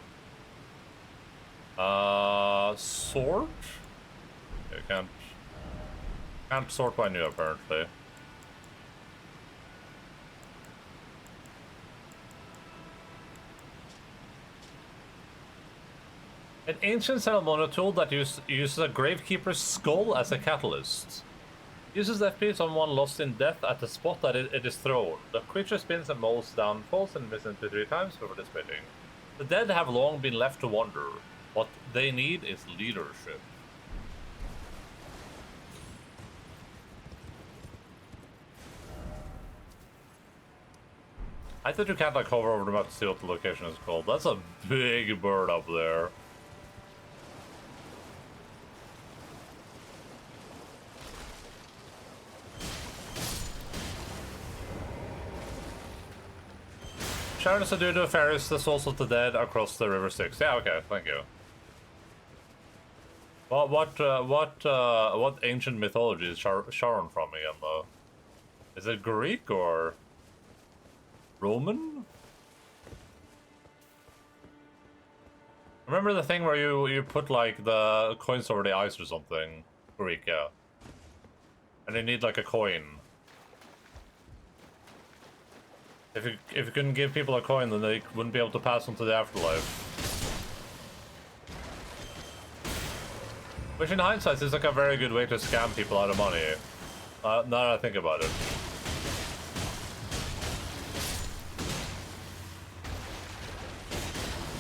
Sort? You can't sort by new apparently. An ancient ceremonial tool that uses a gravekeeper's skull as a catalyst. Uses FP on one lost in death at the spot that it is thrown. The creature spins and molds down, falls and misses 3 times before dissipating. The dead have long been left to wander. What they need is leadership. I think you can't like hover over the map to see what the location is called. That's a big bird up there. Sharon is a dude who ferries the souls of the dead across the River Styx. Yeah, okay, thank you. What ancient mythology is Sharon from again, though? Is it Greek or Roman? Remember the thing where you put like the coins over the ice or something? Greek, yeah. And they need like a coin. If you couldn't give people a coin, then they wouldn't be able to pass on to the afterlife. Which in hindsight is like a very good way to scam people out of money. Now that I think about it.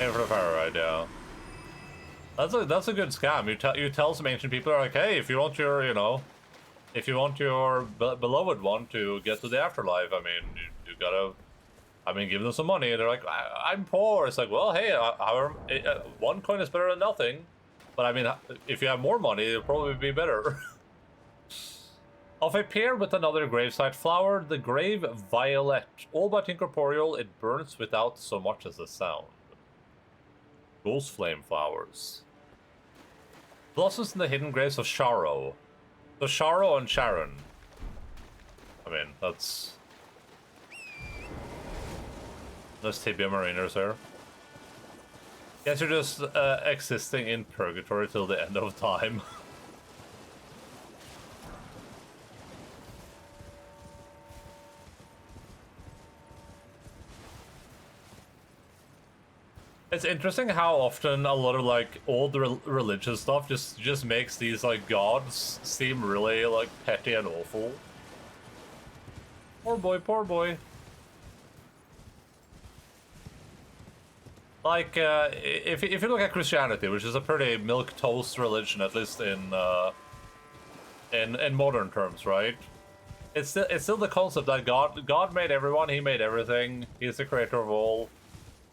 Aim for the fire ride, yeah. That's a good scam. You tell some ancient people, like, hey, if you want your, you know, if you want your beloved one to get to the afterlife, I mean, you gotta, I mean, give them some money. And they're like, I'm poor. It's like, well, hey, however, one coin is better than nothing. But I mean, if you have more money, it'll probably be better. Of a pair with another gravesite flower, the grave violet. All but incorporeal, it burns without so much as a sound. Ghost flame flowers. Blossoms in the hidden graves of Sharo. So Sharo and Sharon. I mean, that's tibia mariners there. Guess you're just existing in purgatory till the end of time. It's interesting how often a lot of like old religious stuff just makes these like gods seem really like petty and awful. Poor boy, poor boy. Like if you look at Christianity, which is a pretty milquetoast religion, at least in modern terms, right? It's still the concept that God made everyone, He made everything, He's the creator of all.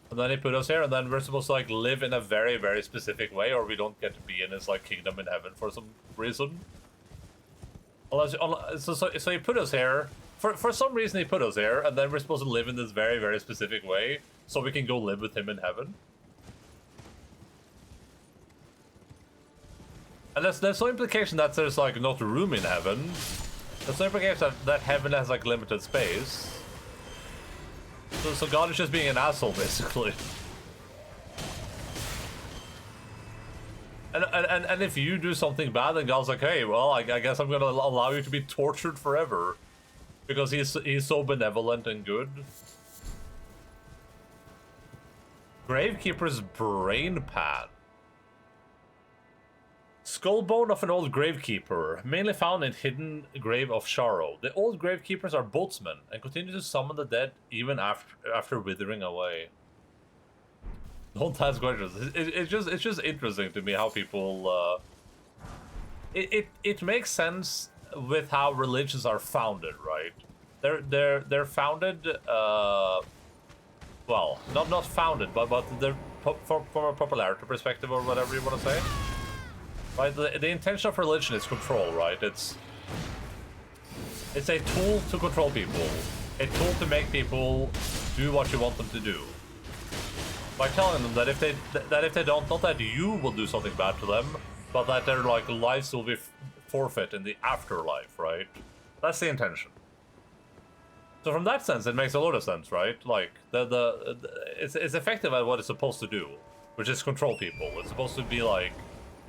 And then He put us here, and then we're supposed to like live in a very, very specific way, or we don't get to be in His like kingdom in heaven for some reason. So He put us here for some reason. He put us here, and then we're supposed to live in this very, very specific way, so we can go live with Him in heaven. And there's no implication that there's like not room in heaven. There's no implication that heaven has like limited space. So God is just being an asshole, basically. And if you do something bad, then God's like, hey, well, I guess I'm gonna allow you to be tortured forever, because he's so benevolent and good. Gravekeeper's brain pad. Skull bone of an old gravekeeper, mainly found in hidden grave of Sharo. The old gravekeepers are boatsmen and continue to summon the dead even after withering away. Don't ask questions. It's just interesting to me how people. It makes sense with how religions are founded, right? They're founded. Well, not founded, but they're from a popularity perspective or whatever you want to say. Right, the intention of religion is control, right? It's a tool to control people, a tool to make people do what you want them to do. By telling them that if they don't, not that you will do something bad to them, but that their like lives will be forfeit in the afterlife, right? That's the intention. So from that sense, it makes a lot of sense, right? Like it's effective at what it's supposed to do, which is control people. It's supposed to be like,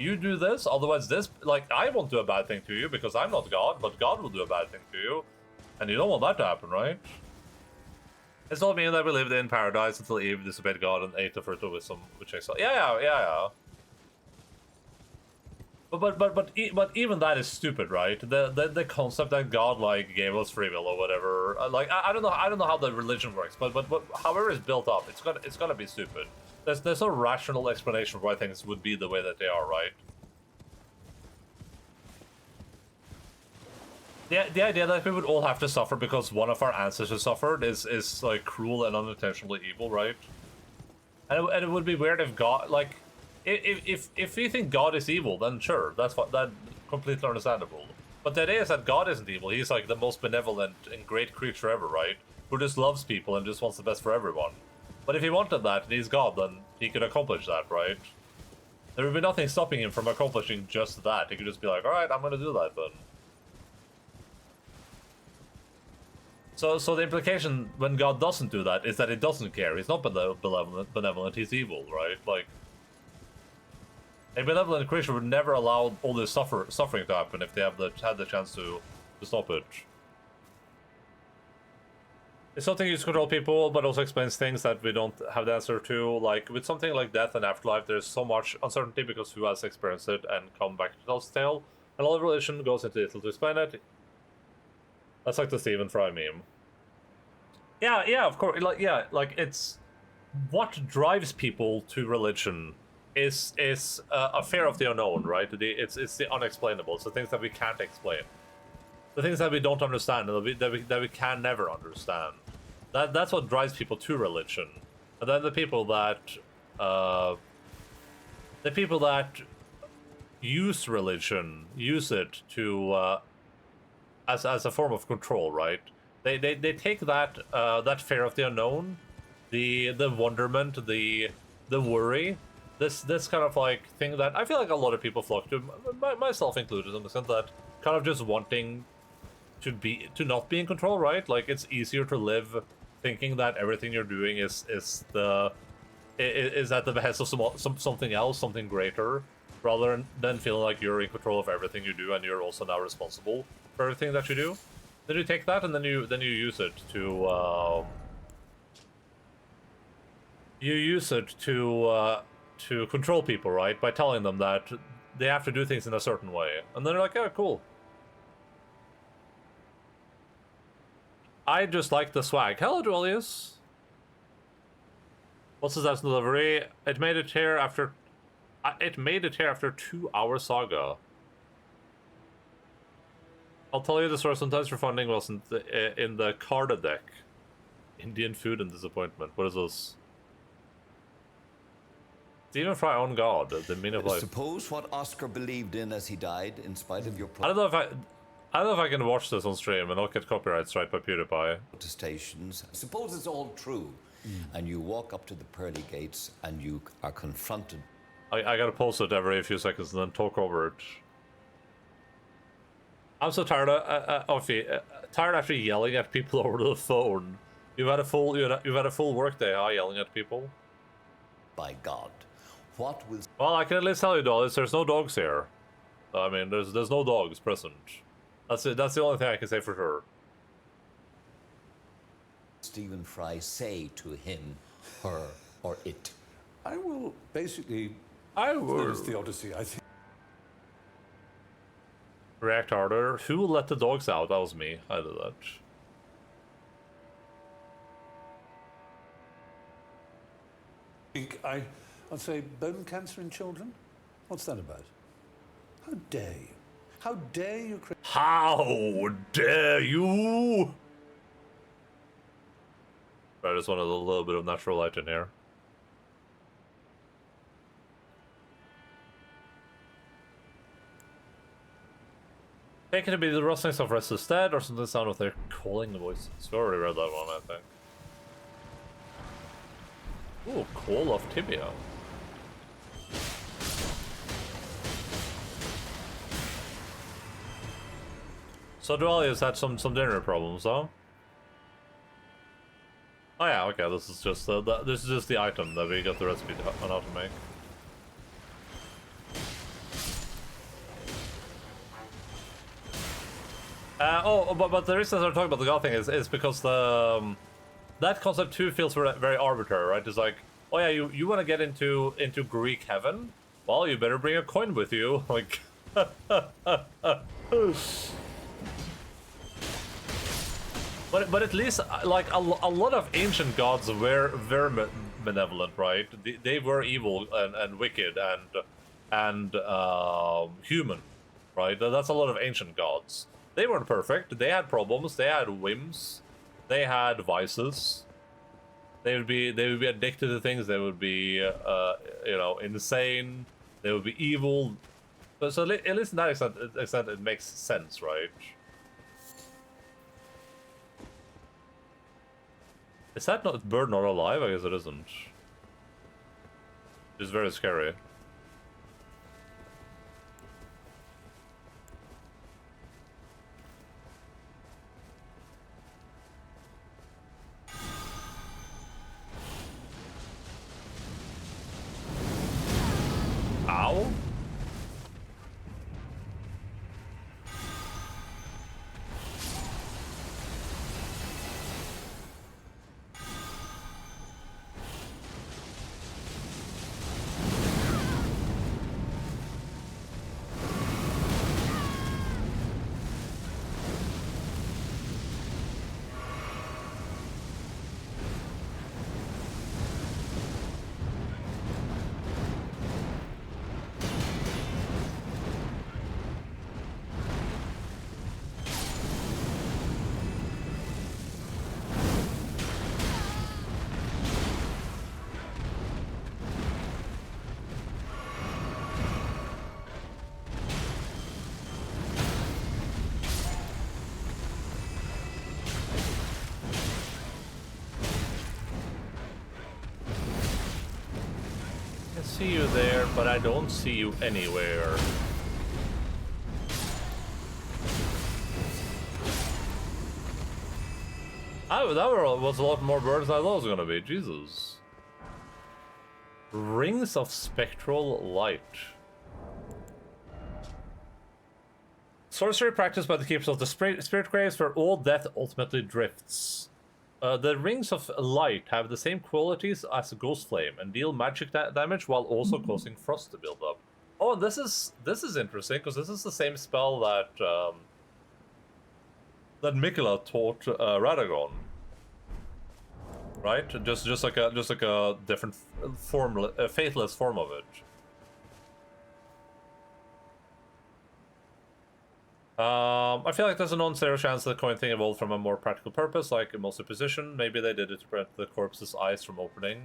you do this, otherwise this, like, I won't do a bad thing to you because I'm not God, but God will do a bad thing to you. And you don't want that to happen, right? It's not mean that we lived in paradise until Eve disobeyed God and ate the fruit of wisdom, which I saw. Yeah. But even that is stupid, right? The concept that God like gave us free will or whatever. Like I don't know how the religion works, but however it's built up, it's gonna be stupid. There's no rational explanation for why things would be the way that they are, right? The idea that we would all have to suffer because one of our ancestors suffered is like cruel and unintentionally evil, right? And it would be weird if God, like, if we think God is evil, then sure, that's completely understandable. But the idea is that God isn't evil. He's like the most benevolent and great creature ever, right? Who just loves people and just wants the best for everyone. But if he wanted that and he's God, then he could accomplish that, right? There would be nothing stopping him from accomplishing just that. He could just be like, alright, I'm gonna do that then. So the implication when God doesn't do that is that he doesn't care. He's not benevolent, he's evil, right? Like, a benevolent creature would never allow all this suffering to happen if they had the chance to stop it. It's something used to control people, but also explains things that we don't have the answer to. Like, with something like death and afterlife, there's so much uncertainty because who has experienced it and come back to tell the tale. And a lot of religion goes into little to explain it. That's like the Stephen Fry meme. Yeah, of course. Like it's what drives people to religion is a fear of the unknown, right? It's the unexplainable. It's the things that we can't explain, the things that we don't understand, and that we can never understand. That's what drives people to religion. And then the people that use religion use it to as a form of control, right? They take that that fear of the unknown, the wonderment, the worry, this kind of like thing that I feel like a lot of people flock to, myself included, in the sense that kind of just wanting to not be in control, right? Like, it's easier to live thinking that everything you're doing is at the behest of something else, something greater, rather than feeling like you're in control of everything you do and you're also now responsible for everything that you do. Then you take that and then you use it to to control people, right? By telling them that they have to do things in a certain way, and then they're like, "Yeah, cool." I just like the swag. Hello, Dualius. What's his last delivery? It made it here after. It made it here after 2-hour saga. I'll tell you the source. Sometimes for funding wasn't in the Carda deck. Indian food and disappointment. What is this? Stephen Fry on God, the meaning of life. Suppose what Oscar believed in as he died, in spite of your I don't know if I can watch this on stream and not get copyright strike by PewDiePie. protestations. Suppose it's all true, and you walk up to the pearly gates and you are confronted. I gotta pause it every few seconds and then talk over it. I'm so tired tired after yelling at people over the phone. You've had a full workday, huh? Yelling at people. By God, what will Well, I can at least tell you, Dolly, there's no dogs here. I mean, there's no dogs present. That's it. That's the only thing I can say for sure. Stephen Fry say to him, her, or it? I will basically. There's the Odyssey, I think. React harder. Who let the dogs out? That was me. I did that. I'd say bone cancer in children? What's that about? How dare you? How dare you? How dare you? I just wanted a little bit of natural light in here. Taken to be the rustling of restless dead or something sound of their calling voices. We already read that one, I think. Ooh, Call of Tibia. So Dualius had some dinner problems, huh? Oh yeah, okay. This is just the item that we got the recipe on how to make. But the reason I'm talking about the God thing is because the that concept too feels very arbitrary, right? It's like, oh yeah, you want to get into Greek heaven? Well, you better bring a coin with you, like. But at least like a lot of ancient gods were very benevolent, right? They were evil and wicked and human, right? That's a lot of ancient gods. They weren't perfect. They had problems. They had whims. They had vices. They would be addicted to things. They would be insane. They would be evil. So at least in that extent it makes sense, right? Is that bird not alive? I guess it isn't. It's very scary. see you there, but I don't see you anywhere. Oh, that was a lot more birds than I thought it was gonna be. Jesus. Rings of spectral light. Sorcery practiced by the keepers of the spirit graves where all death ultimately drifts. The rings of light have the same qualities as a ghost flame and deal magic damage while also causing frost to build up. Oh, this is interesting because this is the same spell that that Mikula taught Radagon. Right? Just like a different form, a faithless form of it. I feel like there's a non-zero chance the coin thing evolved from a more practical purpose, like a multi-position. Maybe they did it to prevent the corpse's eyes from opening.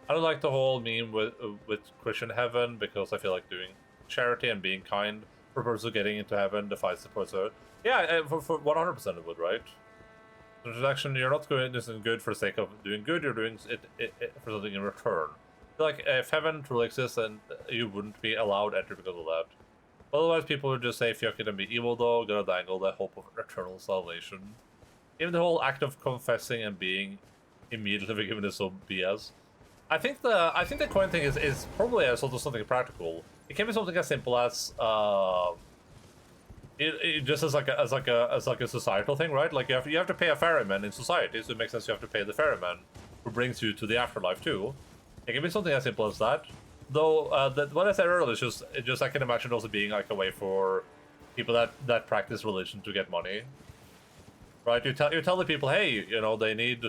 I don't like the whole meme with Christian heaven because I feel like doing charity and being kind for purpose of getting into heaven defies the purpose of it. Yeah, for 100% it would, right? The transaction, you're not doing this in good for the sake of doing good, you're doing it for something in return. Like, if heaven truly exists, then you wouldn't be allowed entry because of that. Otherwise, people would just say, fuck it and be evil though, gonna dangle the hope of eternal salvation. Even the whole act of confessing and being immediately forgiven is so BS. I think the coin thing is probably a sort of something practical. It can be something as simple as it just as like a societal thing, right? Like you have to pay a ferryman in society, so it makes sense you have to pay the ferryman who brings you to the afterlife too. It can be something as simple as that. Though what I said earlier is just I can imagine also being like a way for people that practice religion to get money, right? You tell the people, hey, you know, they need.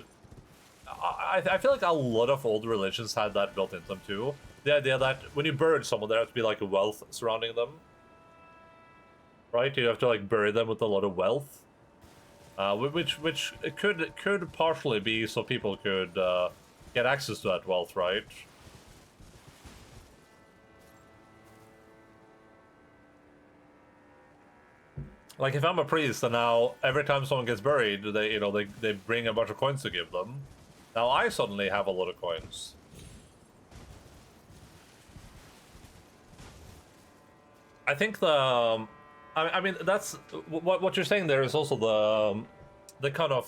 I feel like a lot of old religions had that built into them too. The idea that when you bury someone, there has to be like a wealth surrounding them, right? You have to like bury them with a lot of wealth, which could partially be so people could get access to that wealth, right? Like if I'm a priest and now every time someone gets buried, they bring a bunch of coins to give them. Now I suddenly have a lot of coins. I think I mean that's what you're saying there is also the kind of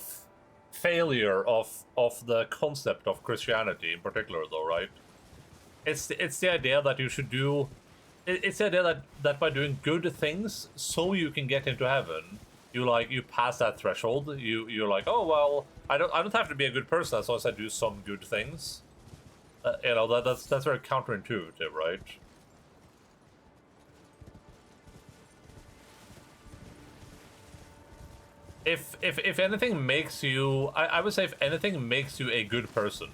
failure of the concept of Christianity in particular, though, right? It's the idea that you should do. It's the idea that by doing good things, so you can get into heaven, you pass that threshold. You're like, oh well, I don't have to be a good person as long as I do some good things. You know, that's very counterintuitive, right? If anything makes you, I would say if anything makes you a good person.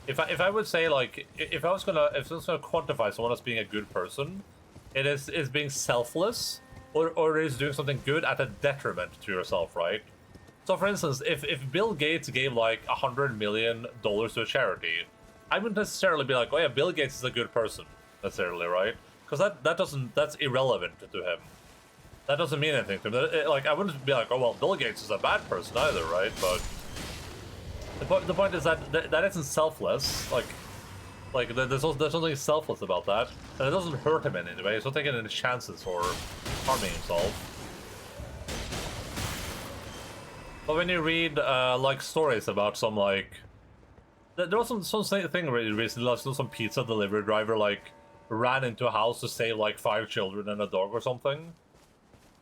If I would say, like, if I was gonna quantify someone as being a good person, it is being selfless, or it is doing something good at a detriment to yourself, right? So for instance, if Bill Gates gave like $100 million to a charity, I wouldn't necessarily be like, oh yeah, Bill Gates is a good person, necessarily, right? Because that's irrelevant to him. That doesn't mean anything to him. Like, I wouldn't be like, oh well, Bill Gates is a bad person either, right? But the point is that isn't selfless. Like there's something selfless about that, and it doesn't hurt him in any way. He's not taking any chances for harming himself. But when you read like stories about some like there was some thing recently, like some pizza delivery driver like ran into a house to save like 5 children and a dog or something.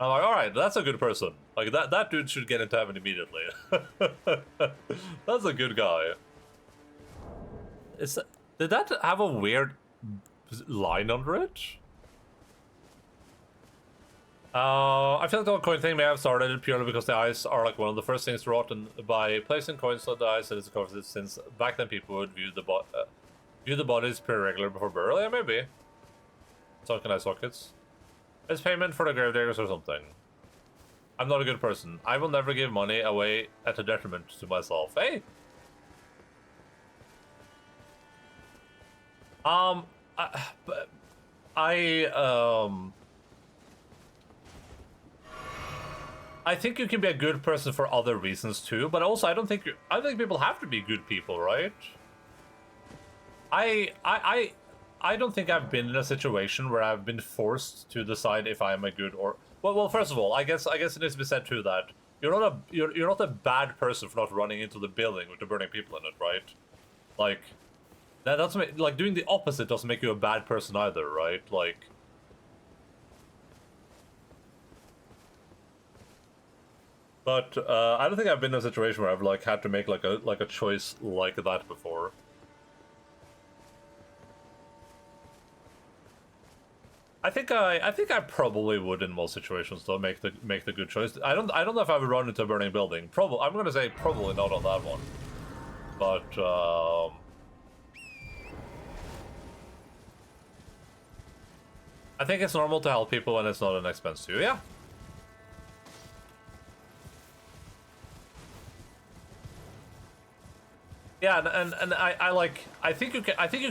I'm like, all right, that's a good person. Like that dude should get into heaven immediately. That's a good guy. Did that have a weird line under it? I feel like the whole coin thing may have started purely because the eyes are like one of the first things wrought, and by placing coins on the eyes, it is a cover, since back then people would view the bodies pretty regular before burial. Yeah, maybe. Sunken eye sockets. It's payment for the gravediggers or something. I'm not a good person. I will never give money away at a detriment to myself. Hey! I think you can be a good person for other reasons too, but also I think people have to be good people, right? I don't think I've been in a situation where I've been forced to decide if I am a good or well. First of all, I guess it needs to be said too that you're not a bad person for not running into the building with the burning people in it, right? Like that doesn't like doing the opposite doesn't make you a bad person either, right? Like. But I don't think I've been in a situation where I've like had to make like a choice like that before. I think I probably would in most situations though make the good choice. I don't know if I would run into a burning building. Probably I'm gonna say probably not on that one. But I think it's normal to help people when it's not an expense to you. Yeah. Yeah, and I think you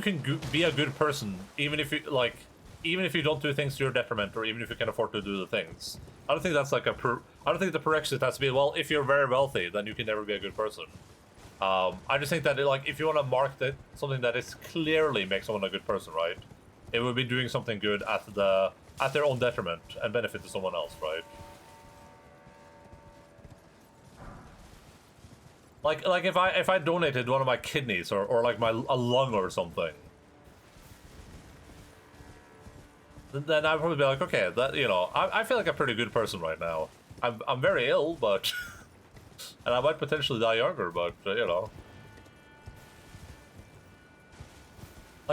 can be a good person even if you don't do things to your detriment or even if you can afford to do the things. I don't think that's like I don't think the prerequisite has to be, well, if you're very wealthy, then you can never be a good person. I just think that like if you want to mark something that is clearly makes someone a good person, right? It would be doing something good at their own detriment and benefit to someone else, right? Like if I donated one of my kidneys or like a lung or something, then I'd probably be like, okay, that I feel like a pretty good person right now. I'm very ill, but and I might potentially die younger, but like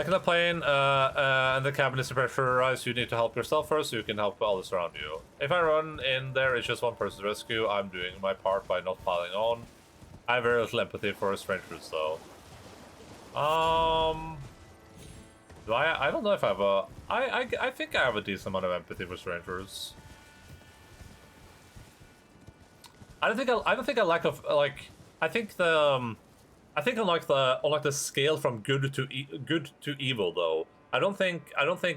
in the plane and the cabin is pressurized, you need to help yourself first, so you can help others around you. If I run in there, it's just one person's rescue. I'm doing my part by not piling on. I have very little empathy for strangers, though. Do I don't know if I have a... I think I have a decent amount of empathy for strangers. I don't think I lack of like. I think unlike the scale from good to evil, though. I don't think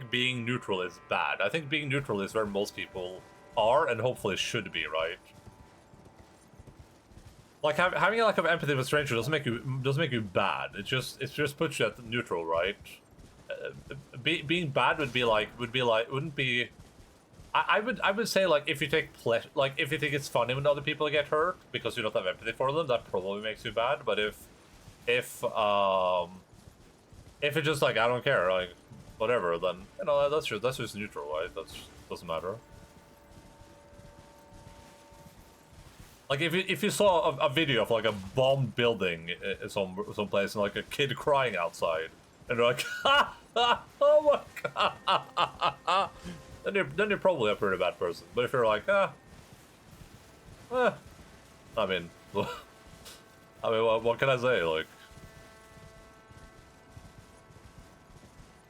being neutral is bad. I think being neutral is where most people are and hopefully should be, right? Like having a lack of empathy for strangers doesn't make you bad. It just puts you at neutral, right? Being bad wouldn't be. I would say like if you take if you think it's funny when other people get hurt because you don't have empathy for them, that probably makes you bad. But if it's just like I don't care, like whatever, then that's just neutral, right? That doesn't matter. Like if you saw a video of like a bombed building in some place and like a kid crying outside, and you're like, oh my god, then you're probably a pretty bad person. But if you're like, I mean, what can I say? Like,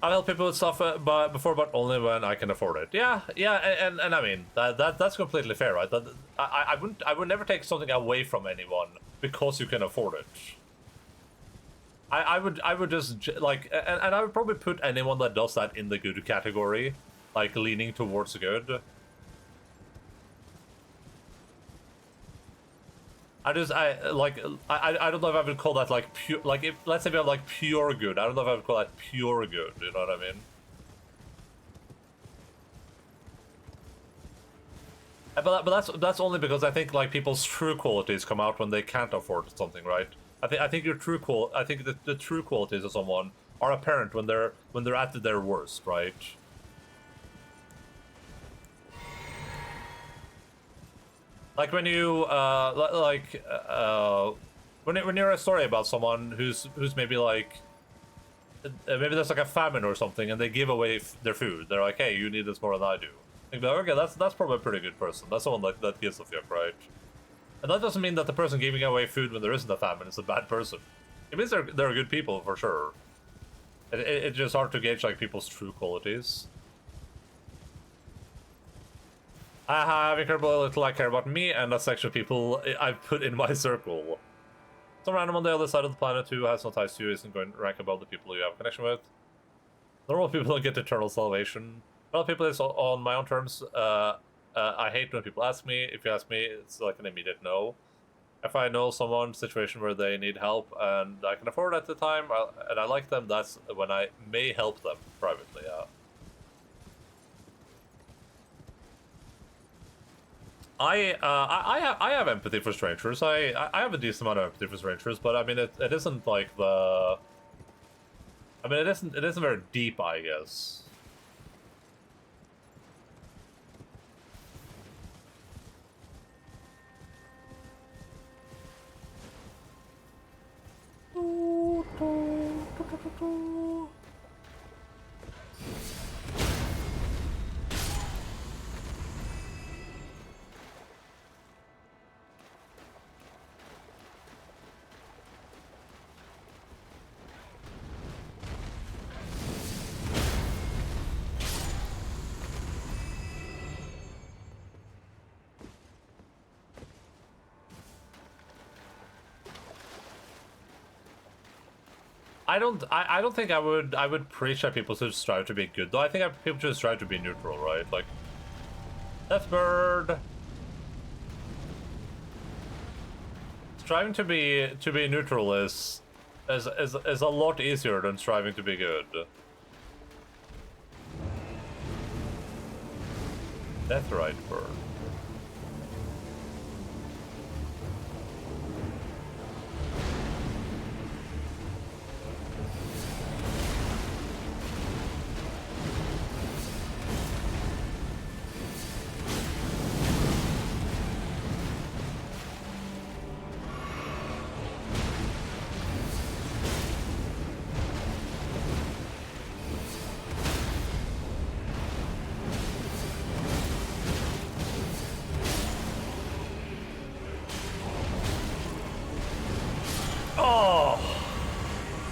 I'll help people with stuff, but only when I can afford it. Yeah, and I mean that's completely fair, right? I would never take something away from anyone because you can afford it. I would just like, and I would probably put anyone that does that in the good category, like leaning towards good. I don't know if I would call that like pure, like if let's say we have like pure good. I don't know if I would call that pure good, you know what I mean? But that's only because I think like people's true qualities come out when they can't afford something, right? I think the true qualities of someone are apparent when they're at their worst, right? Like when you when you're a story about someone who's maybe like maybe there's like a famine or something and they give away their food. They're like, hey, you need this more than I do. Like, okay, that's probably a pretty good person. That's someone that gives a fuck, right? And that doesn't mean that the person giving away food when there isn't a famine is a bad person. It means they're good people for sure. It's just hard to gauge like people's true qualities. I have incredible little I care about me and the section of people I've put in my circle. Some random on the other side of the planet who has no ties to you isn't going to rank above the people you have a connection with. Normal people don't get eternal salvation. Well, people is on my own terms. I hate when people ask me. If you ask me, it's like an immediate no. If I know someone's situation where they need help and I can afford it at the time, and I like them, that's when I may help them privately. I have empathy for strangers. I have a decent amount of empathy for strangers, but I mean it isn't like the. I mean it isn't very deep, I guess. I don't think I would preach that people should strive to be good though. I think people should strive to be neutral, right? Like Deathbird. Striving to be neutral is a lot easier than striving to be good. Deathrite bird.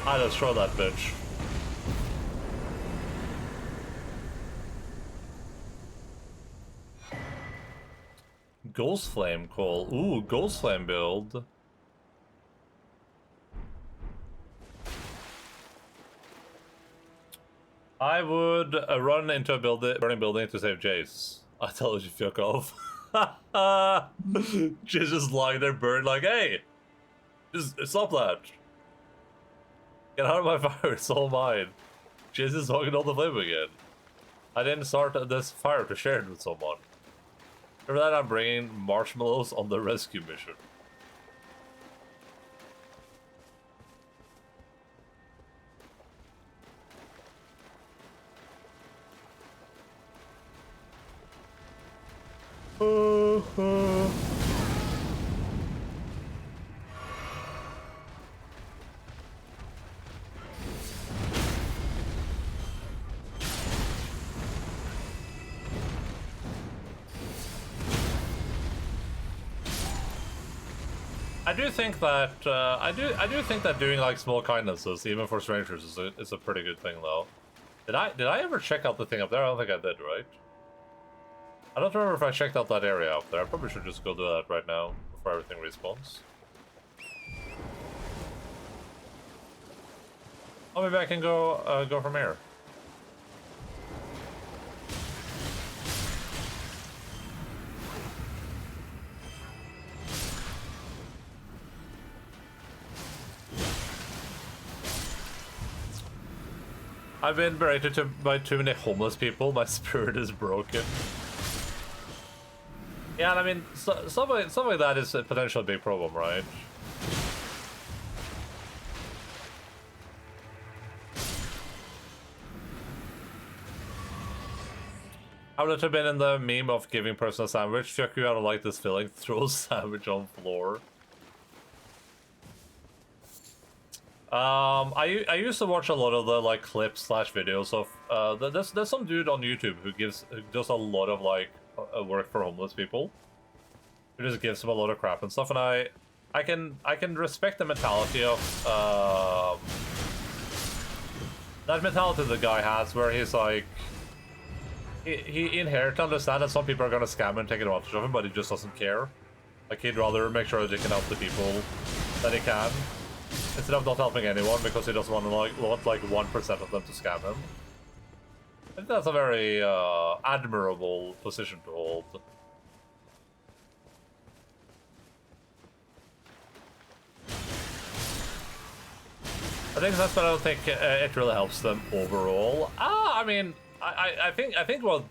I just throw that bitch. Ghost Flame call. Ooh, Ghost Flame build. I would run into a burning building to save Jace. I told you, fuck off. Jace just lying there burned like, hey, just stop that. Get out of my fire, it's all mine. Jace is hogging all the flame again. I didn't start this fire to share it with someone. For that, I'm bringing marshmallows on the rescue mission. I do think that I do think that doing like small kindnesses, even for strangers, is a pretty good thing, though. Did I ever check out the thing up there? I don't think I did, right? I don't remember if I checked out that area up there. I probably should just go do that right now before everything respawns. Oh, maybe I can go from here. I've been berated by too many homeless people. My spirit is broken. Yeah, and I mean, stuff like that is a potential big problem, right? I would have been in the meme of giving person a sandwich. Fuck you, I don't like this filling. Throw a sandwich on floor. I used to watch a lot of the like clips slash videos of there's some dude on YouTube who does a lot of like work for homeless people. Who just gives them a lot of crap and stuff, and I can respect the mentality of that mentality the guy has, where he's like he inherently understands that some people are gonna scam him and take advantage of him, but he just doesn't care. Like he'd rather make sure that he can help the people that he can, instead of not helping anyone because he doesn't want 1% of them to scam him. I think that's a very admirable position to hold. I think that's, but I don't think it really helps them overall. I mean, I think what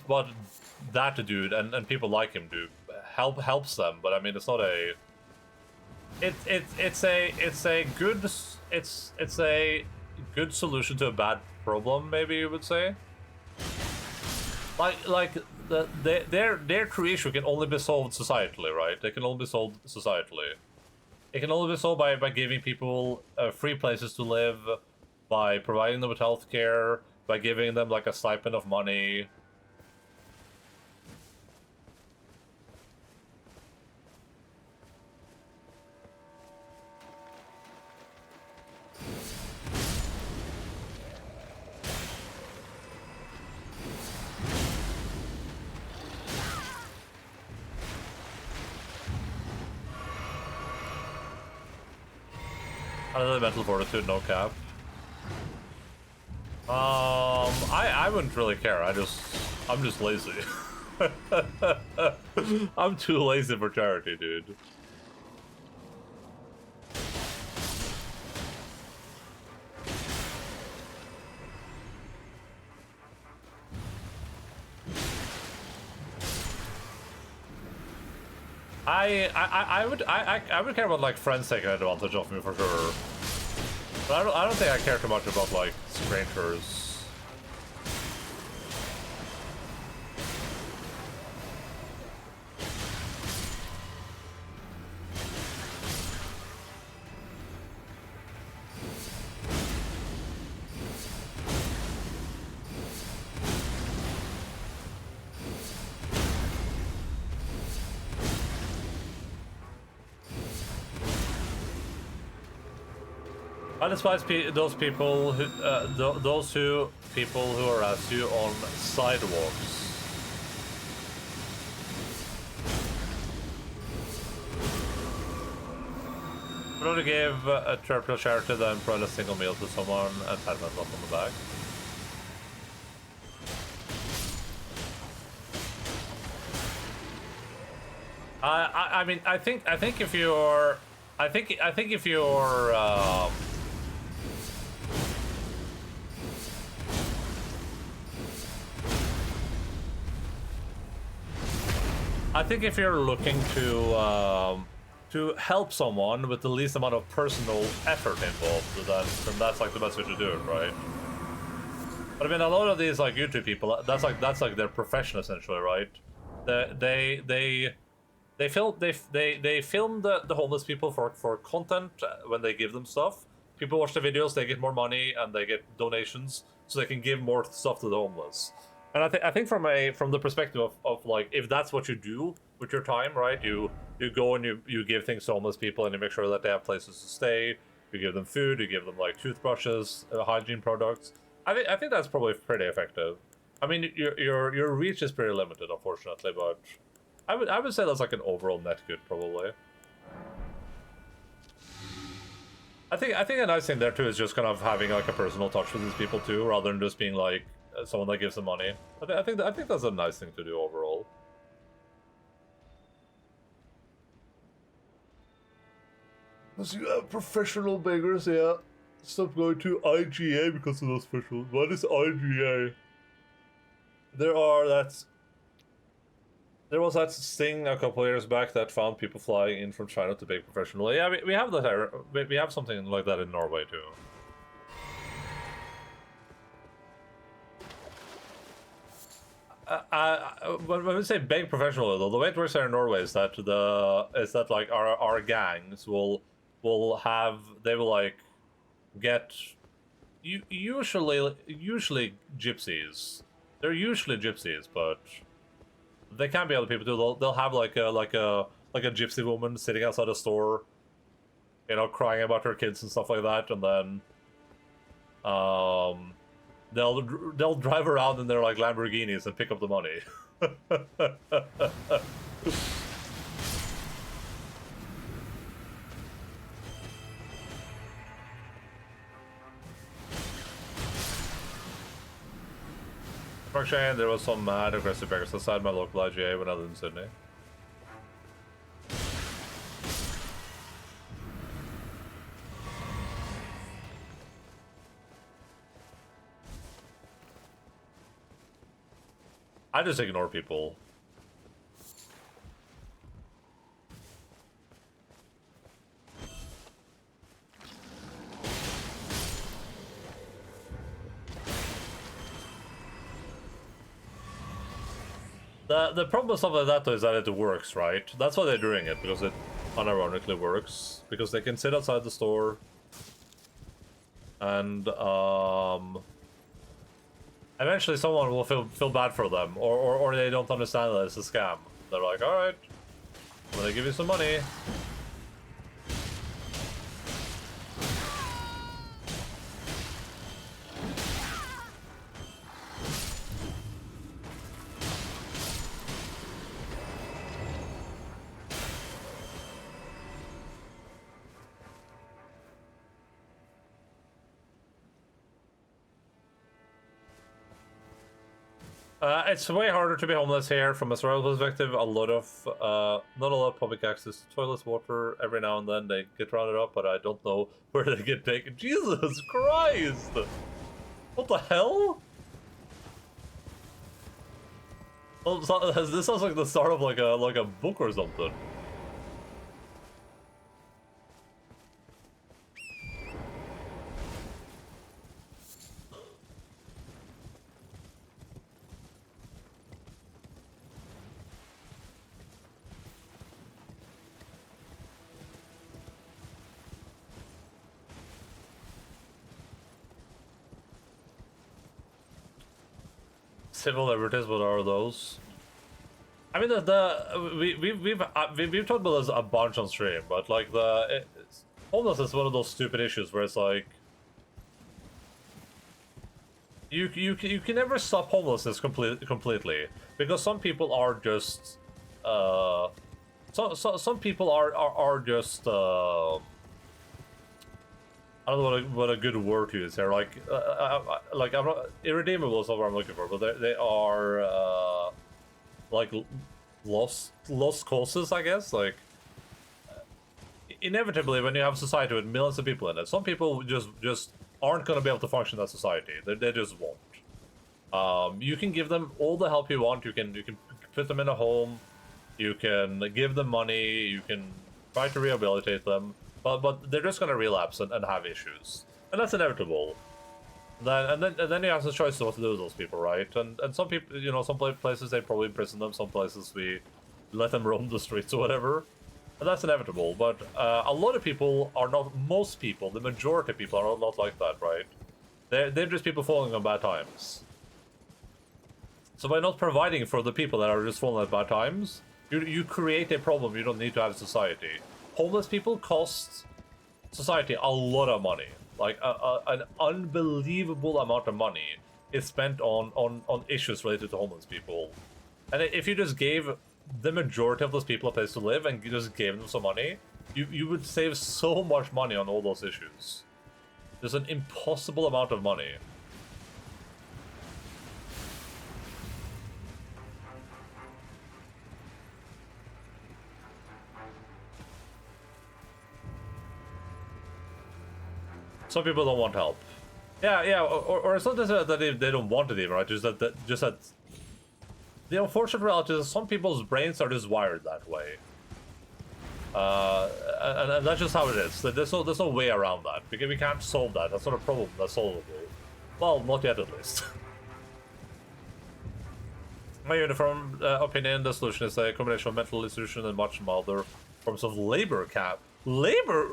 that dude and people like him do helps them, but I mean, it's not a. It's a good solution to a bad problem, maybe you would say. Like their true issue can only be solved societally, right? They can only be solved societally. It can only be solved by giving people free places to live, by providing them with healthcare, by giving them like a stipend of money. Another mental fortitude, no cap. I wouldn't really care. I'm just lazy. I'm too lazy for charity, dude. I would care about like friends taking advantage of me for sure. But I don't think I care too much about like strangers. I despise those people who people who harass you on sidewalks. I'd rather give a triple charity than provide a single meal to someone and pat myself on the back. I mean, I think if you're, I think if you're, I think if you're looking to help someone with the least amount of personal effort involved, then that's like the best way to do it, right? But I mean, a lot of these like YouTube people, that's like their profession essentially, right? They film the homeless people for content when they give them stuff. People watch the videos, they get more money, and they get donations, so they can give more stuff to the homeless. And I think from the perspective of like, if that's what you do with your time, right? You go and you give things to homeless people, and you make sure that they have places to stay. You give them food, you give them like toothbrushes, hygiene products. I think that's probably pretty effective. I mean, your reach is pretty limited, unfortunately, but I would say that's like an overall net good, probably. I think a nice thing there too is just kind of having like a personal touch with these people too, rather than just being like someone that gives them money. I think that's a nice thing to do overall. Professional beggars, yeah. Stop going to IGA because of those special. What is IGA? There was that sting a couple of years back that found people flying in from China to beg professionally. Yeah, we have that. We have something like that in Norway too. When we say beg professionally, though, the way it works here in Norway is that like our gangs will like get usually gypsies. They're usually gypsies, but they can be other people too. They'll have like a gypsy woman sitting outside a store, you know, crying about her kids and stuff like that, and then they'll drive around in their like Lamborghinis and pick up the money. Shane, there was some mad aggressive beggars outside my local IGA when I lived in Sydney. I just ignore people. The problem with stuff like that though is that it works, right? That's why they're doing it, because it unironically works. Because they can sit outside the store and eventually someone will feel bad for them, or they don't understand that it's a scam. They're like, alright, I'm gonna give you some money. It's way harder to be homeless here from a survival perspective. A lot of, not a lot of public access to toilets, water. Every now and then they get rounded up, but I don't know where they get taken. Jesus Christ! What the hell? Oh, this sounds like the start of like a book or something. Civil liberties, what are those? I mean, we've talked about this a bunch on stream, but like homelessness is one of those stupid issues where it's like you can never stop homelessness completely, because some people are just some people are just I don't know what a good word to use here. Like I'm not irredeemable is not what I'm looking for, but they are like lost causes, I guess. Like inevitably, when you have a society with millions of people in it, some people just aren't going to be able to function in that society. They just won't. You can give them all the help you want. You can put them in a home. You can give them money. You can try to rehabilitate them. But they're just gonna relapse and have issues, and that's inevitable. Then you have the choice of what to do with those people, right? And some people, you know, some places they probably imprison them. Some places we let them roam the streets or whatever, and that's inevitable. But a lot of people are not. Most people, the majority of people, are not like that, right? They're just people falling on bad times. So by not providing for the people that are just falling at bad times, you create a problem you don't need to have in society. Homeless people cost society a lot of money. Like an unbelievable amount of money is spent on issues related to homeless people. And if you just gave the majority of those people a place to live and you just gave them some money, you would save so much money on all those issues. There's an impossible amount of money. Some people don't want help. Yeah, or it's not that they don't want it even, right? Just that the unfortunate reality is some people's brains are just wired that way. And that's just how it is. There's no way around that. Because we can't solve that. That's not a problem that's solvable. Well, not yet at least. My uniform opinion, the solution is a combination of mental institution and much milder forms of labor cap. Labor?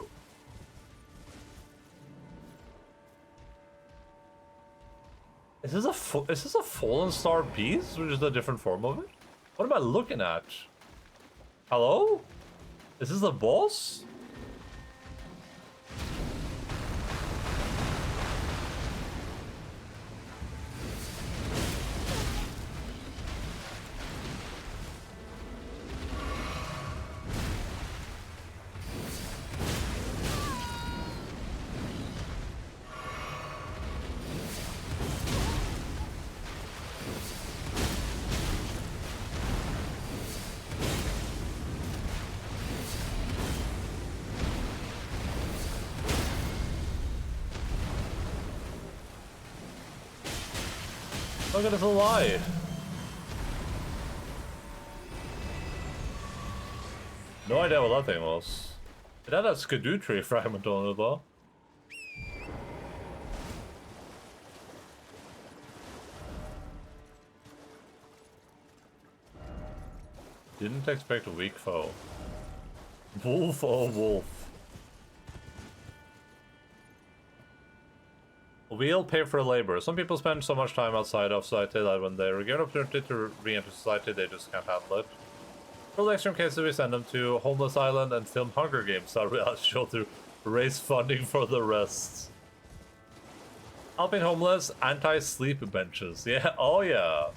Is this a fallen star beast, or just a different form of it? What am I looking at? Hello? Is this the boss? Look at this lie. No idea what that thing was. It had a skidoo tree fragment on it though. Didn't expect a weak foe. Wolf, oh wolf. We'll pay for labor. Some people spend so much time outside of society that when they're given an opportunity to re-enter society, they just can't handle it. For the extreme cases, we send them to Homeless Island and film Hunger Games style reality show to raise funding for the rest. Helping homeless, anti-sleep benches. Yeah, oh yeah.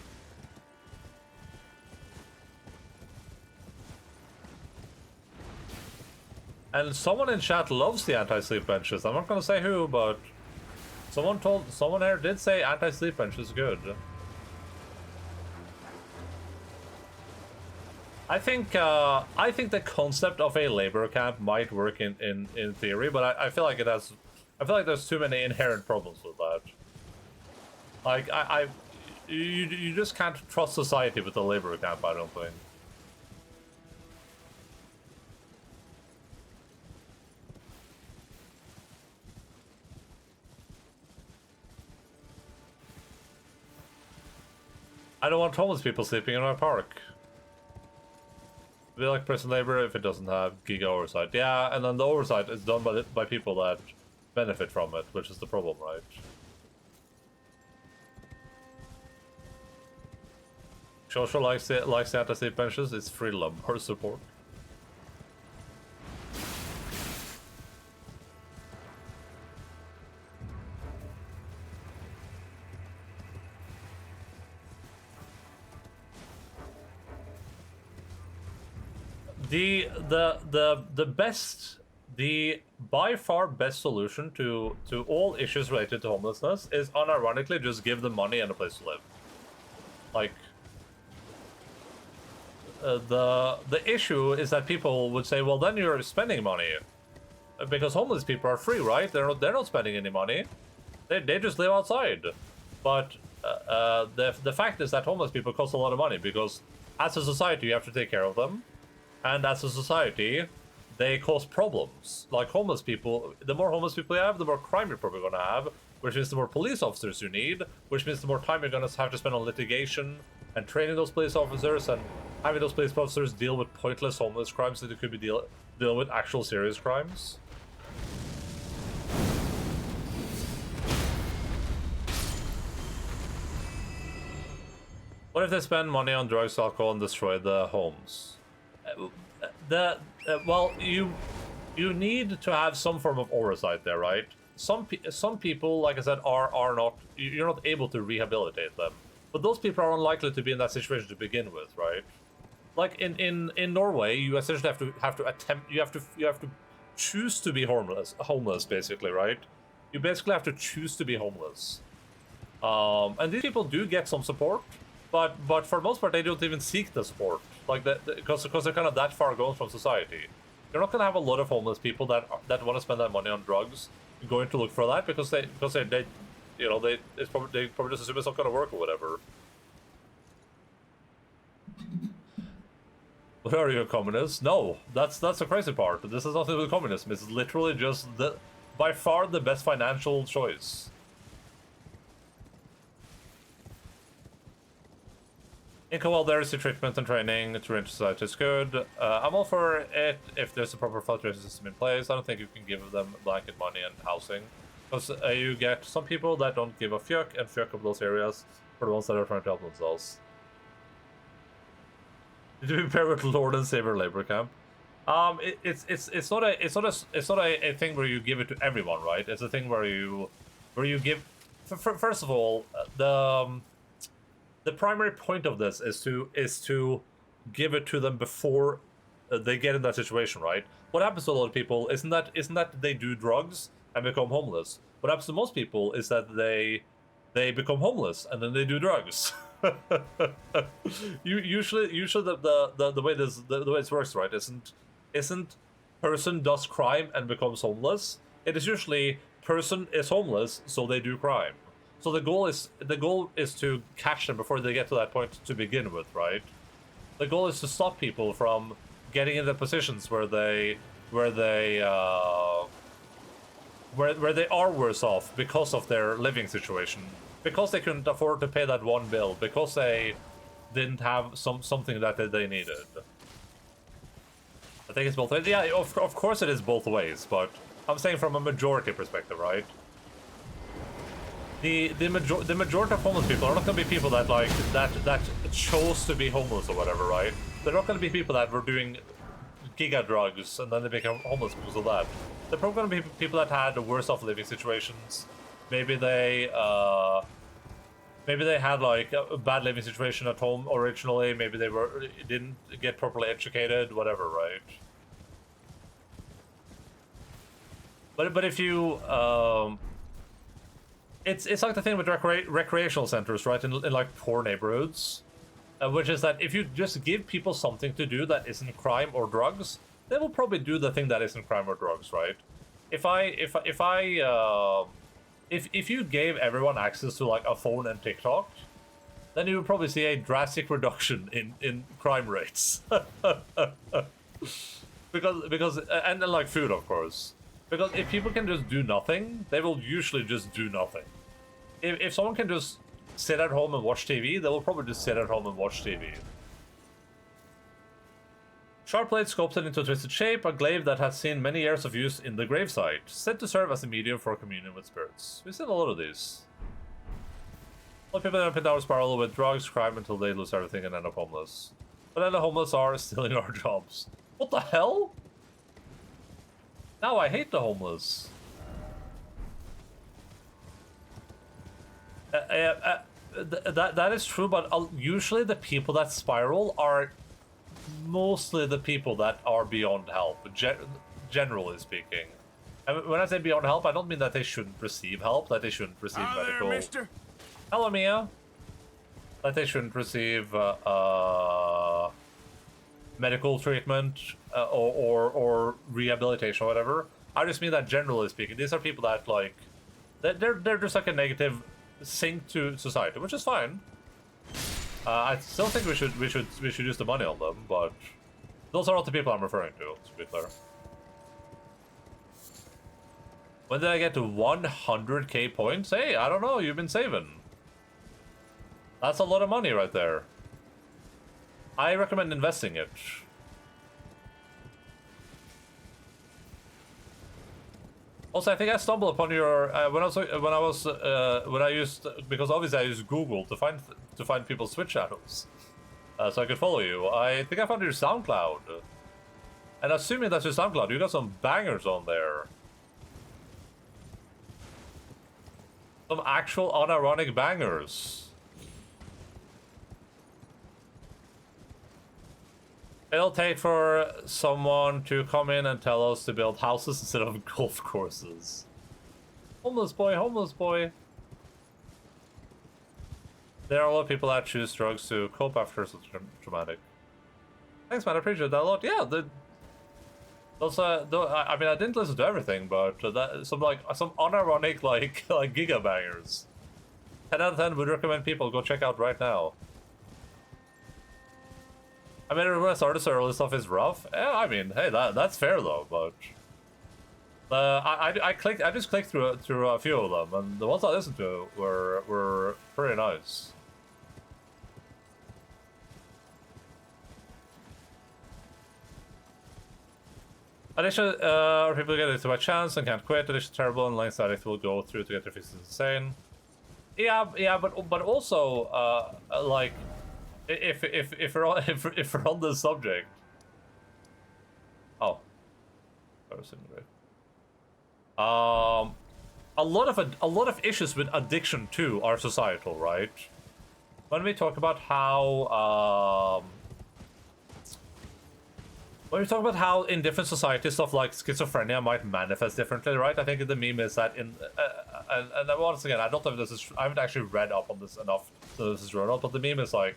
And someone in chat loves the anti-sleep benches. I'm not gonna say who, but someone here did say anti-sleep bench is good. I think the concept of a labor camp might work in theory, but I feel like there's too many inherent problems with that. Like you just can't trust society with a labor camp, I don't think. I don't want homeless people sleeping in our park. Be like prison labor if it doesn't have giga oversight. Yeah, and then the oversight is done by people that benefit from it, which is the problem, right? Social likes the anti-sleep benches. It's free lumbar support. The by far best solution to all issues related to homelessness is unironically just give them money and a place to live. Like the issue is that people would say, well, then you're spending money because homeless people are free, right? They're not spending any money. They just live outside. But the fact is that homeless people cost a lot of money because as a society you have to take care of them. And as a society, they cause problems. Like homeless people, the more homeless people you have, the more crime you're probably going to have, which means the more police officers you need, which means the more time you're going to have to spend on litigation and training those police officers and having those police officers deal with pointless homeless crimes that they could be dealing with actual serious crimes. What if they spend money on drugs, alcohol, and destroy the homes? Well, you need to have some form of oversight there, right? Some people, like I said, are not, you're not able to rehabilitate them, but those people are unlikely to be in that situation to begin with, right? Like in Norway, you essentially have to choose to be homeless basically, right? You basically have to choose to be homeless, and these people do get some support. But for the most part, they don't even seek the support, like that, because they're kind of that far gone from society. You're not gonna have a lot of homeless people that want to spend that money on drugs going to look for that because they probably just assume it's not gonna work or whatever. What are you, a communist? No, that's the crazy part. This is nothing with communism. It's literally just by far the best financial choice. Well, there's the treatment and training to enter society is good. I'm all for it if there's a proper filtration system in place. I don't think you can give them blanket money and housing. Because you get some people that don't give a fuck and fuck up those areas for the ones that are trying to help themselves. Did you pair with Lord and Savior Labor Camp? It's not a thing where you give it to everyone, right? It's a thing where you give. First of all, the primary point of this is to give it to them before they get in that situation, right? What happens to a lot of people isn't that they do drugs and become homeless. What happens to most people is that they become homeless and then they do drugs. Usually the way this works, right, isn't person does crime and becomes homeless. It is usually person is homeless, so they do crime. So the goal is to catch them before they get to that point to begin with, right? The goal is to stop people from getting into positions where they where they are worse off because of their living situation, because they couldn't afford to pay that one bill, because they didn't have something that they needed. I think it's both ways. Yeah, of course it is both ways, but I'm saying from a majority perspective, right? The majority of homeless people are not going to be people that like that chose to be homeless or whatever, right? They're not going to be people that were doing giga drugs and then they become homeless because of that. They're probably going to be people that had worse off living situations. Maybe they had like a bad living situation at home originally. Maybe they didn't get properly educated, whatever, right? But if you it's like the thing with recreational centers, right? In like poor neighborhoods, which is that if you just give people something to do that isn't crime or drugs, they will probably do the thing that isn't crime or drugs, right? If you gave everyone access to like a phone and TikTok, then you would probably see a drastic reduction in crime rates. because and then like food, of course. Because if people can just do nothing, they will usually just do nothing. If someone can just sit at home and watch TV, they will probably just sit at home and watch TV. Sharp blade sculpted into a twisted shape, a glaive that has seen many years of use in the gravesite, said to serve as a medium for communion with spirits. We've seen a lot of these. A lot of people end up in downward spiral with drugs, crime until they lose everything and end up homeless. But then the homeless are stealing our jobs. What the hell? Now I hate the homeless. That is true, but usually the people that spiral are mostly the people that are beyond help, generally speaking. And when I say beyond help, I don't mean that they shouldn't receive help, that they shouldn't receive medical... There, mister. Hello, Mia. That they shouldn't receive medical treatment or rehabilitation or whatever. I just mean that generally speaking, these are people that like they're just like a negative sink to society, which is fine. I still think we should use the money on them, but those are not the people I'm referring to be clear. When did I get to 100k points? Hey, I don't know, you've been saving. That's a lot of money right there. I recommend investing it. Also, I think I stumbled upon your when I used, because obviously I used Google to find people's Twitch channels, so I could follow you. I think I found your SoundCloud, and assuming that's your SoundCloud, you got some bangers on there. Some actual unironic bangers. It'll take for someone to come in and tell us to build houses instead of golf courses. Homeless boy, homeless boy. There are a lot of people that choose drugs to cope after something traumatic. Thanks, man. I appreciate that a lot. Yeah, those. I mean, I didn't listen to everything, but some unironic like giga bangers. 10 out of 10 would recommend people go check out right now. I mean, when I started, so early stuff is rough. Yeah, I mean, hey, that's fair though. But I just clicked through a few of them, and the ones I listened to were pretty nice. Addiction, people get it by chance and can't quit. Addiction terrible, and lengths that it will go through to get their fixes insane. Yeah, but also like. If we're on this subject, a lot of issues with addiction too are societal, right? When we talk about how in different societies stuff like schizophrenia might manifest differently, right? I think the meme is that and once again, I don't know if I haven't actually read up on this enough so this is real or not, but the meme is like.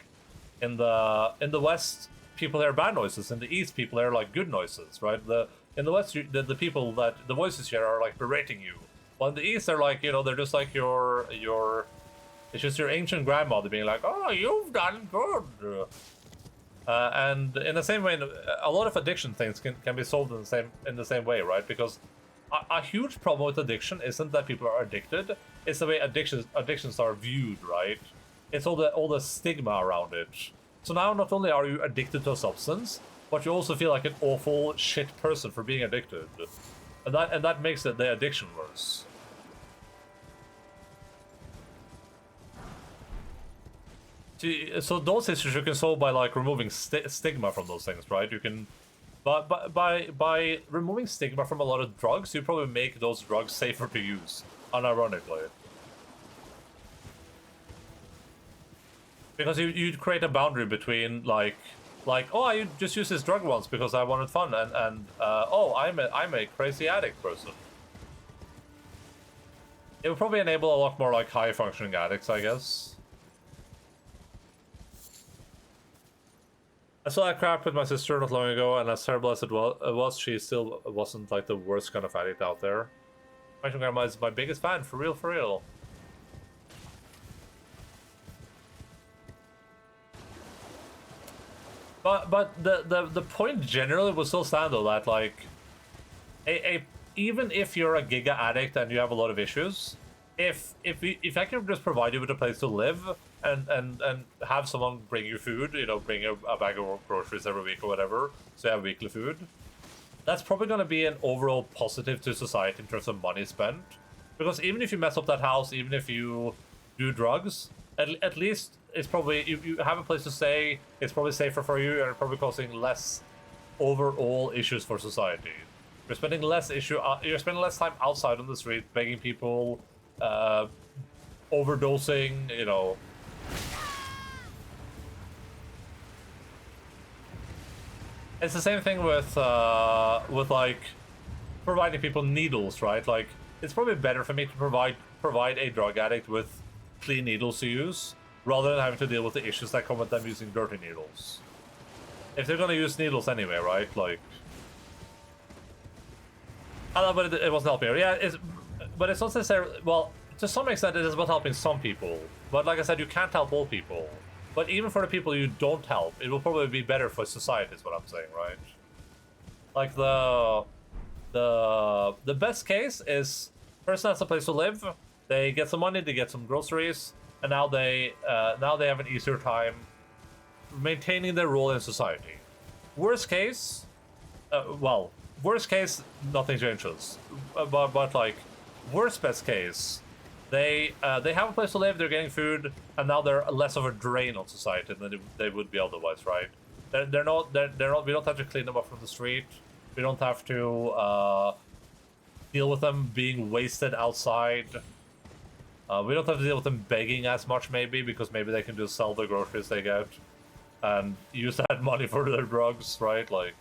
In the West, people hear bad noises. In the East, people hear like good noises, right? In the West, the people that the voices here are like berating you. While in the East, they're like, you know, they're just like your it's just your ancient grandmother being like, oh, you've done good. And in the same way, a lot of addiction things can be solved in the same way, right? Because a huge problem with addiction isn't that people are addicted; it's the way addictions are viewed, right? It's all the stigma around it. So now, not only are you addicted to a substance, but you also feel like an awful shit person for being addicted, and that makes the addiction worse. So those issues you can solve by like removing stigma from those things, right? You can, but by removing stigma from a lot of drugs, you probably make those drugs safer to use, unironically. Because you'd create a boundary between like oh, I just used this drug once because I wanted fun, and oh, I'm a crazy addict person. It would probably enable a lot more like high functioning addicts, I guess. I saw that crap with my sister not long ago, and as terrible as it was, she still wasn't like the worst kind of addict out there. My grandma is my biggest fan, for real, for real. But the point generally will still stand though, that like even if you're a giga addict and you have a lot of issues, if I can just provide you with a place to live and have someone bring you food, you know, bring you a bag of groceries every week or whatever, so you have weekly food, that's probably going to be an overall positive to society in terms of money spent. Because even if you mess up that house, even if you do drugs, at least it's probably, you have a place to stay, it's probably safer for you, and it's probably causing less overall issues for society. You're spending less time outside on the street begging people, overdosing, you know. It's the same thing with like providing people needles, right? Like it's probably better for me to provide a drug addict with clean needles to use, rather than having to deal with the issues that come with them using dirty needles. If they're gonna use needles anyway, right? Like, I don't know, but it wasn't helping her. Yeah, but it's not necessarily, well, to some extent it is about helping some people. But like I said, you can't help all people. But even for the people you don't help, it will probably be better for society, is what I'm saying, right? Like the best case is person has a place to live, they get some money, they get some groceries, and now they have an easier time maintaining their role in society. Worst case, worst case, nothing changes. But like, best case, they have a place to live, they're getting food, and now they're less of a drain on society than they would be otherwise, right? They're not. We don't have to clean them up from the street. We don't have to deal with them being wasted outside. We don't have to deal with them begging as much, maybe, because maybe they can just sell the groceries they get and use that money for their drugs, right? Like,